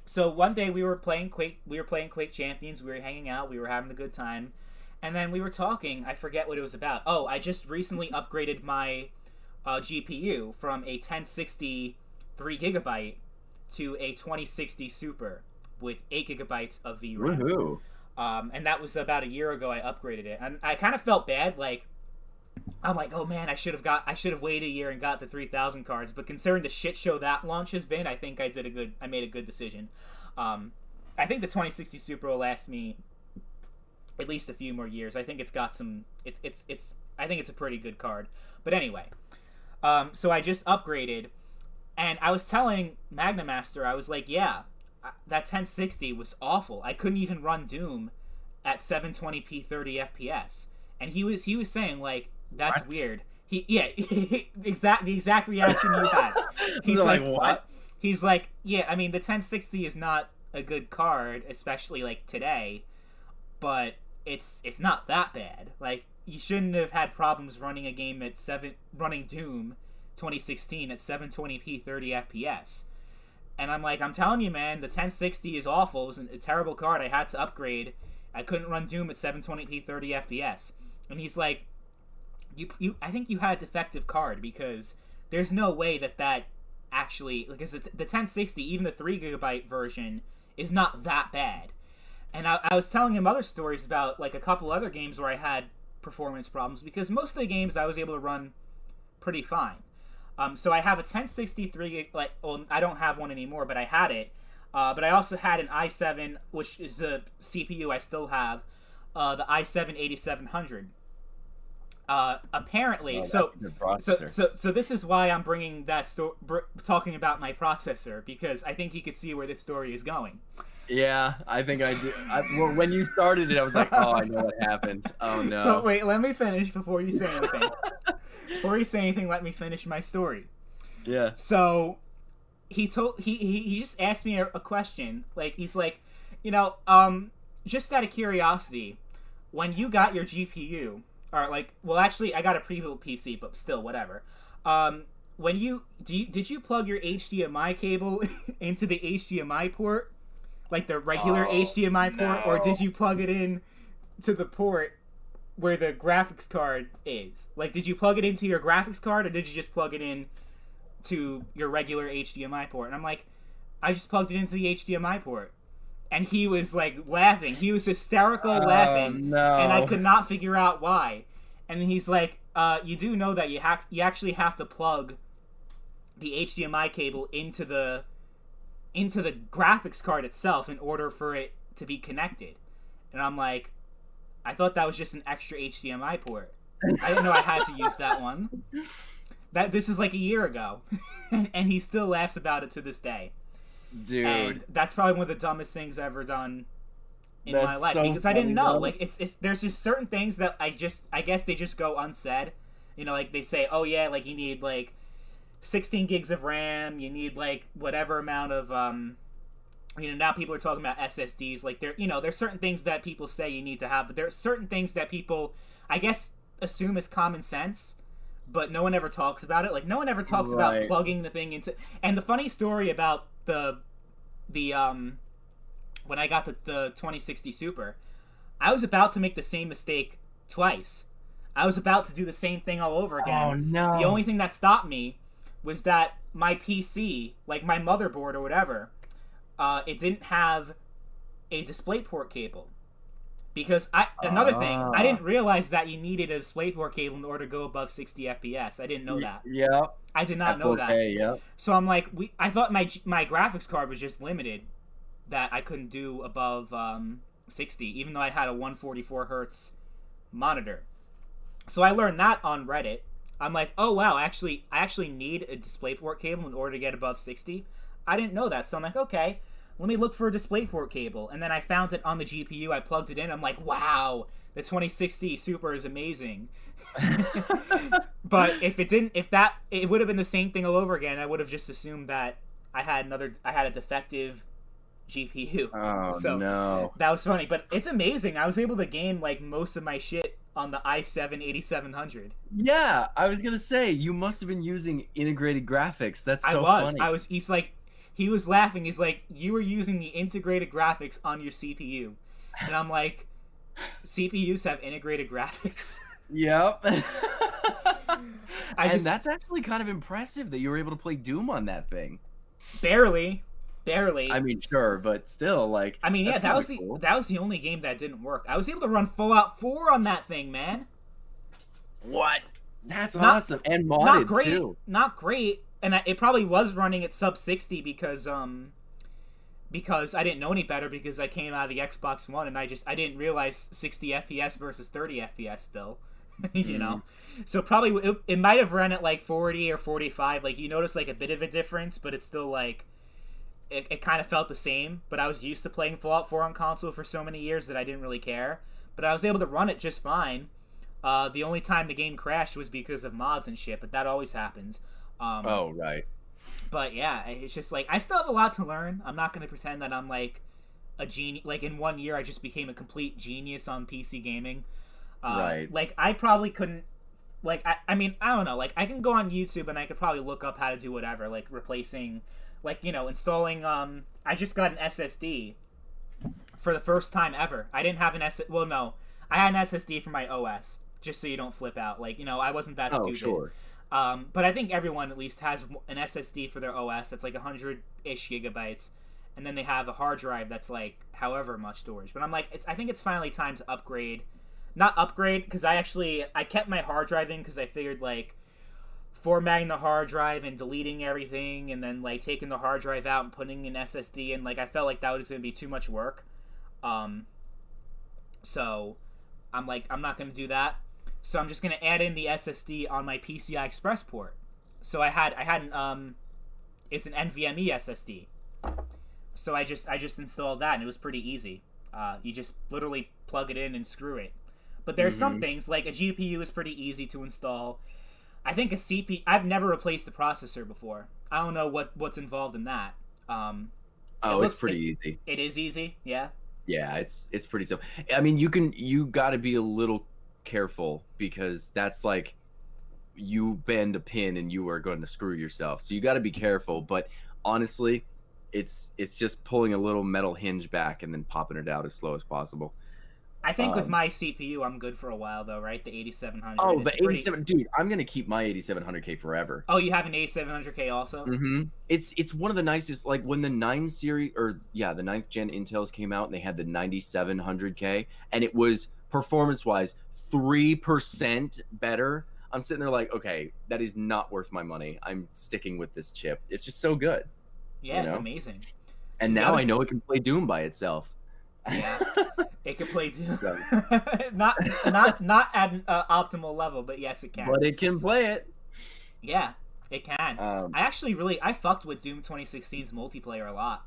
So one day we were playing Quake Champions, we were hanging out, we were having a good time, and then we were talking, I forget what it was about. Oh, I just recently upgraded my GPU from a 1060 3GB to a 2060 Super with 8GB of VRAM. Woohoo. And that was about a year ago I upgraded it. And I kind of felt bad, like, I'm like, oh man, I should have waited a year and got the 3000 cards. But considering the shit show that launch has been, I think I made a good decision. I think the 2060 Super will last me at least a few more years. I think it's got some. I think it's a pretty good card. But anyway, so I just upgraded, and I was telling Magna Master, I was like, yeah, that 1060 was awful. I couldn't even run Doom at 720p 30 FPS, and he was saying like, that's what? Weird. The exact reaction you had. He's like, what? He's like, yeah, I mean, the 1060 is not a good card, especially like today, but it's not that bad. Like, you shouldn't have had problems running a game running Doom 2016 at 720p 30 FPS. And I'm like, I'm telling you, man, the 1060 is awful. It was a terrible card. I had to upgrade. I couldn't run Doom at 720p 30 FPS. And he's like, I think you had a defective card, because there's no way that actually, because the 1060, even the 3GB version, is not that bad. And I was telling him other stories about like a couple other games where I had performance problems, because most of the games I was able to run pretty fine. So I have a 1063, like, well, I don't have one anymore, but I had it. But I also had an i7, which is a CPU I still have, the i7-8700. Apparently, so this is why I'm bringing that talking about my processor, because I think you could see where this story is going. Yeah, I think I do. Well, when you started it, I was like, oh, I know what happened. Oh no. So wait, let me finish before you say anything. Before you say anything, let me finish my story. Yeah. So he just asked me a question. Like, he's like, just out of curiosity, when you got your GPU, or like, well, actually, I got a pre-built PC, but still, whatever. When did you plug your HDMI cable into the HDMI port, like the regular HDMI port, or did you plug it in to the port where the graphics card is? Like, did you plug it into your graphics card, or did you just plug it in to your regular HDMI port? And I'm like, I just plugged it into the HDMI port. and he was like laughing. He was hysterical Oh laughing, and I no. could not figure out why. And he's like, "You do know that you actually have to plug the HDMI cable into the graphics card itself in order for it to be connected." And I'm like, I thought that was just an extra HDMI port. I didn't know I had to use that one. This is like a year ago, and he still laughs about it to this day. Dude, And that's probably one of the dumbest things I've ever done in my that's life, so because I didn't funny, know. though. Like it's there's just certain things that I guess they just go unsaid. You know, like they say, oh yeah, like you need like 16 gigs of RAM, you need like whatever amount of you know, now people are talking about SSDs. Like there's certain things that people say you need to have, but there are certain things that people, I guess, assume is common sense, but no one ever talks about it. Like no one ever talks about plugging the thing into. And the funny story about the when I got the 2060 Super, I was about to make the same mistake twice. I was about to do the same thing all over again. Oh no. The only thing that stopped me was that my PC, like my motherboard or whatever, it didn't have a DisplayPort cable. Because another thing, I didn't realize that you needed a DisplayPort cable in order to go above 60 FPS. I didn't know that. Yeah. I did not know that. Yeah. So I'm like, I thought my graphics card was just limited, that I couldn't do above 60, even though I had a 144 hertz monitor. So I learned that on Reddit. I'm like, oh wow, I actually need a DisplayPort cable in order to get above 60. I didn't know that, so I'm like, okay, let me look for a DisplayPort cable. And then I found it on the GPU. I plugged it in. I'm like, wow, the 2060 Super is amazing. But if it would have been the same thing all over again. I would have just assumed that I had a defective GPU. Oh so no. That was funny, but it's amazing. I was able to game like most of my shit on the i7 8700. Yeah, I was gonna say you must have been using integrated graphics. That's so funny. He was laughing. He's like, you were using the integrated graphics on your CPU, and I'm like, CPUs have integrated graphics. Yep. That's actually kind of impressive that you were able to play Doom on that thing. Barely. I mean, sure, but still, like. I mean, yeah, that was the only game that didn't work. I was able to run Fallout 4 on that thing, man. What? That's awesome, and modded not great, too. Not great, and it probably was running at sub 60 because I didn't know any better, because I came out of the Xbox One and I didn't realize 60 FPS versus 30 FPS still. You know, so probably it might have run at like 40 or 45. Like you notice like a bit of a difference, but it's still like. It kind of felt the same, but I was used to playing Fallout 4 on console for so many years that I didn't really care. But I was able to run it just fine. The only time the game crashed was because of mods and shit, but that always happens. Oh, right. But yeah, it's just like, I still have a lot to learn. I'm not going to pretend that I'm like a genius. Like in 1 year, I just became a complete genius on PC gaming. Right. Like I probably couldn't, like, I mean, I don't know. Like I can go on YouTube and I could probably look up how to do whatever, like replacing... Like, you know, installing, I just got an SSD for the first time ever. I didn't have an well, no. I had an SSD for my OS, just so you don't flip out. Like, you know, I wasn't that stupid. Sure. But I think everyone at least has an SSD for their OS that's like 100-ish gigabytes. And then they have a hard drive that's like however much storage. But I'm like, I think it's finally time to upgrade. Not upgrade, because I kept my hard drive in because I figured, like, formatting the hard drive and deleting everything and then like taking the hard drive out and putting an SSD in, like I felt like that was going to be too much work. So I'm like, I'm not going to do that. So I'm just going to add in the SSD on my PCI Express port. So I had it's an NVMe SSD. So I just installed that and it was pretty easy. You just literally plug it in and screw it. But there's some things, like a GPU is pretty easy to install. I think a CPU... I've never replaced the processor before. I don't know what's involved in that. It's pretty easy. It is easy, yeah? Yeah, it's pretty simple. I mean, you got to be a little careful, because that's like you bend a pin and you are going to screw yourself. So you got to be careful. But honestly, it's just pulling a little metal hinge back and then popping it out as slow as possible. I think with my CPU, I'm good for a while though, right? The 8700. Oh, It's the 87, dude, I'm gonna keep my 8700K forever. Oh, you have an 8700K also? It's one of the nicest. Like when the 9 series, or yeah, the 9th gen Intels came out, and they had the 9700K, and it was performance wise 3% better. I'm sitting there like, okay, that is not worth my money. I'm sticking with this chip. It's just so good. Yeah, it's amazing. And now I know it can play Doom by itself. Yeah, it can play Doom. So, not at an optimal level, but yes, it can. but it can play it. Yeah, it can. I fucked with Doom 2016's multiplayer a lot.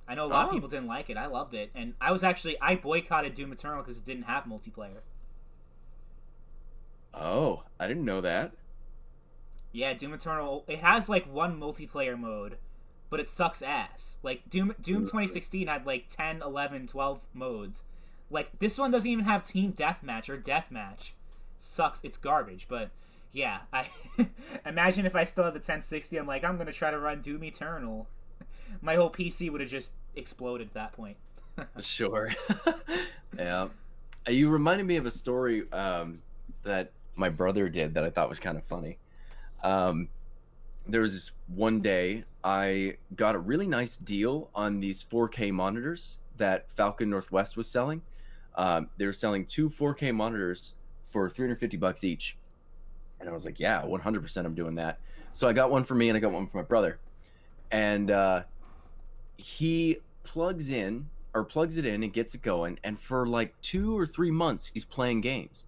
I know a lot of people didn't like it. I loved it, and I boycotted Doom Eternal because it didn't have multiplayer. Oh, I didn't know that. Yeah, Doom Eternal, it has like one multiplayer mode, but it sucks ass. Like Doom 2016 had like 10, 11, 12 modes. Like this one doesn't even have team deathmatch or deathmatch. Sucks. It's garbage, but yeah, I imagine if I still had the 1060, I'm like, I'm going to try to run Doom Eternal. My whole PC would have just exploded at that point. Sure. Yeah. You reminded me of a story that my brother did that I thought was kind of funny. There was this one day I got a really nice deal on these 4K monitors that Falcon Northwest was selling. They were selling 2 4K monitors for $350 each. And I was like, yeah, 100% I'm doing that. So I got one for me and I got one for my brother. And he plugs it in and gets it going. And for like 2 or 3 months, he's playing games.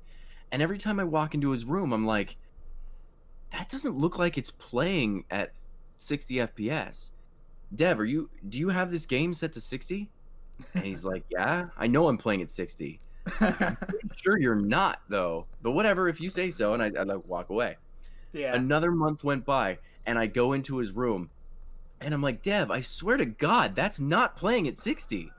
And every time I walk into his room, I'm like, that doesn't look like it's playing at 60 FPS. Dev, do you have this game set to 60? And he's like, yeah, I know I'm playing at 60. I'm pretty sure you're not, though. But whatever, if you say so. And I like walk away. Yeah. Another month went by, and I go into his room, and I'm like, Dev, I swear to God, that's not playing at 60.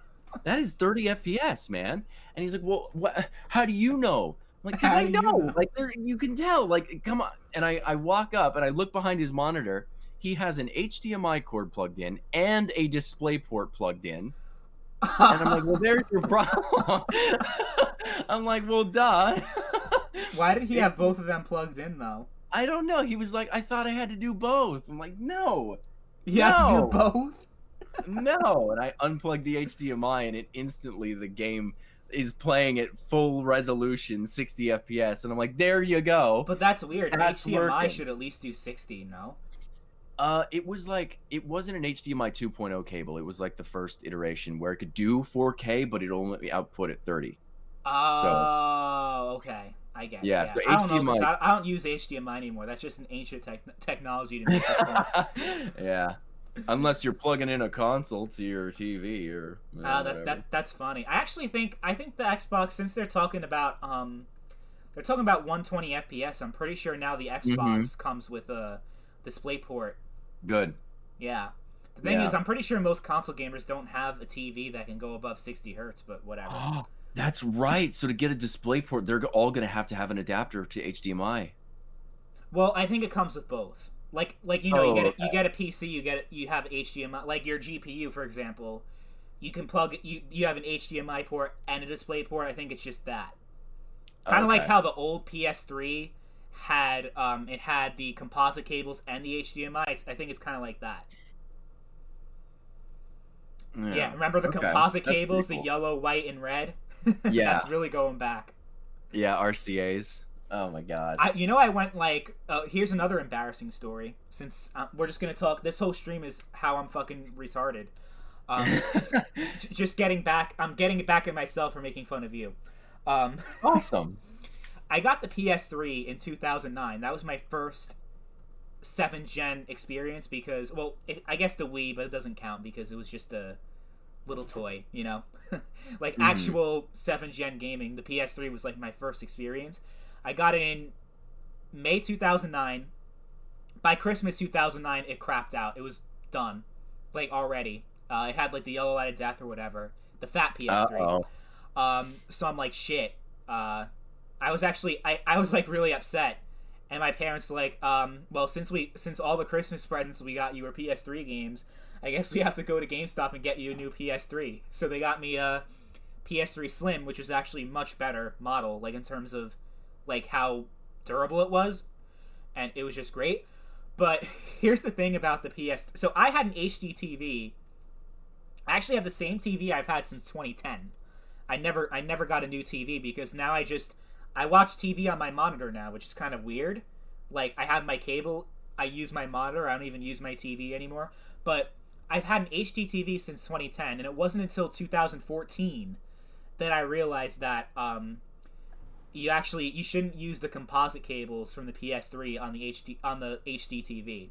That is 30 FPS, man. And he's like, well, what? How do you know? I'm like, because I know. Like, you can tell. Like, come on. And I walk up, and I look behind his monitor. He has an HDMI cord plugged in and a display port plugged in. And I'm like, well, there's your problem. I'm like, well, duh. Why did he have both of them plugged in, though? I don't know. He was like, I thought I had to do both. I'm like, no. You have to do both? No. And I unplugged the HDMI, and it instantly, the game is playing at full resolution, 60 FPS. And I'm like, there you go. But that's weird. That's HDMI working. should at least do 60, no? It was like, it wasn't an HDMI 2.0 cable. It was like the first iteration where it could do 4K, but it only output at 30. Oh, okay. I get it. Yeah, so I don't know, HDMI. 'cause I don't use HDMI anymore. That's just an ancient technology to me at this point. Yeah. Unless you're plugging in a console to your TV or that's funny. I think the Xbox, since they're talking about 120 FPS, I'm pretty sure now the Xbox comes with a DisplayPort. Good. Yeah. The thing is, I'm pretty sure most console gamers don't have a TV that can go above 60 hertz, but whatever. That's right. So to get a DisplayPort, they're all going to have an adapter to HDMI. Well, I think it comes with both. Like you know, you get a PC, you have HDMI. Like your GPU, for example, you can plug you have an HDMI port and a DisplayPort. I think it's just that. Kind of like how the old PS3 had it had the composite cables and the HDMI. I think it's kind of like that. Yeah, remember the composite cables, cool. The yellow, white, and red? Yeah. That's really going back. Yeah, RCAs. Oh my God. I went like, here's another embarrassing story. Since we're just going to talk, this whole stream is how I'm fucking retarded. Just getting back, I'm getting it back at myself for making fun of you. Awesome. I got the PS3 in 2009. That was my first 7th gen experience because, well, I guess the Wii, but it doesn't count because it was just a little toy, you know? Like actual 7th gen gaming. The PS3 was like my first experience. I got it in May 2009. By Christmas 2009, it crapped out. It was done, like already. It had like the yellow light of death or whatever. The fat PS3. So I'm like, shit. I was like really upset. And my parents were like, well, since all the Christmas presents we got you were PS3 games, I guess we have to go to GameStop and get you a new PS3. So they got me a PS3 Slim, which was actually much better model, like in terms of like how durable it was, and it was just great. But here's the thing about the PS. So I had an HD TV. I actually have the same TV I've had since 2010. I never got a new TV because now I watch TV on my monitor now, which is kind of weird. Like I have my cable, I use my monitor, I don't even use my TV anymore. But I've had an HD TV since 2010, and it wasn't until 2014 that I realized that you shouldn't use the composite cables from the PS3 on the HD TV.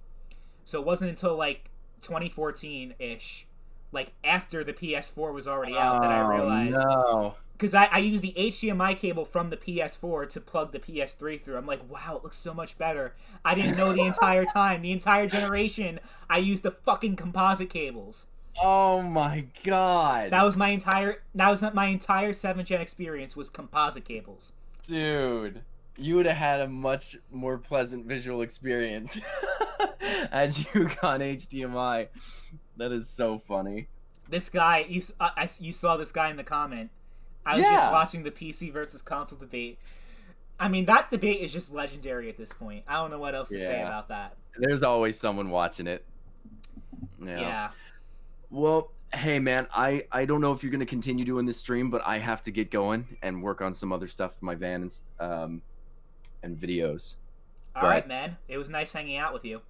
So it wasn't until like 2014-ish, like after the PS4 was already out, that I realized. No. Because I use the HDMI cable from the PS4 to plug the PS3 through. I'm like, wow, it looks so much better. I didn't know the entire time, the entire generation, I used the fucking composite cables. Oh my god. That was my entire 7th gen experience was composite cables. Dude, you would have had a much more pleasant visual experience had you gone HDMI. That is so funny. This guy, you saw this guy in the comment. I was just watching the PC versus console debate. I mean, that debate is just legendary at this point. I don't know what else to say about that. There's always someone watching it. Yeah. Well, hey man, I don't know if you're gonna continue doing this stream, but I have to get going and work on some other stuff for my van and videos. All right, man. It was nice hanging out with you.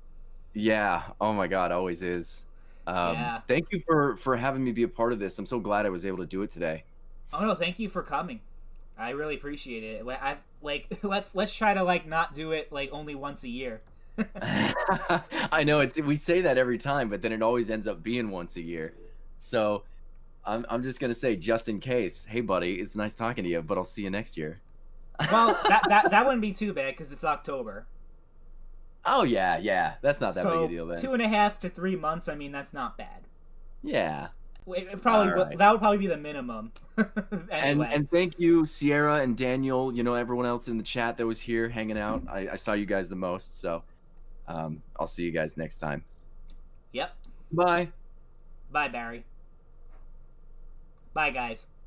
Yeah. Oh my god, always is. Thank you for having me be a part of this. I'm so glad I was able to do it today. Oh no, thank you for coming. I really appreciate it. I've like let's try to like not do it like only once a year. I know we say that every time, but then it always ends up being once a year. So I'm just gonna say, just in case, hey buddy, it's nice talking to you, but I'll see you next year. Well, that wouldn't be too bad because it's October. Oh yeah, that's not that big a deal then. 2.5 to 3 months. I mean, that's not bad. Yeah. That would probably be the minimum. Anyway. And thank you, Sierra and Daniel. You know, everyone else in the chat that was here hanging out. I saw you guys the most, so I'll see you guys next time. Yep. Bye. Bye, Barry. Bye, guys.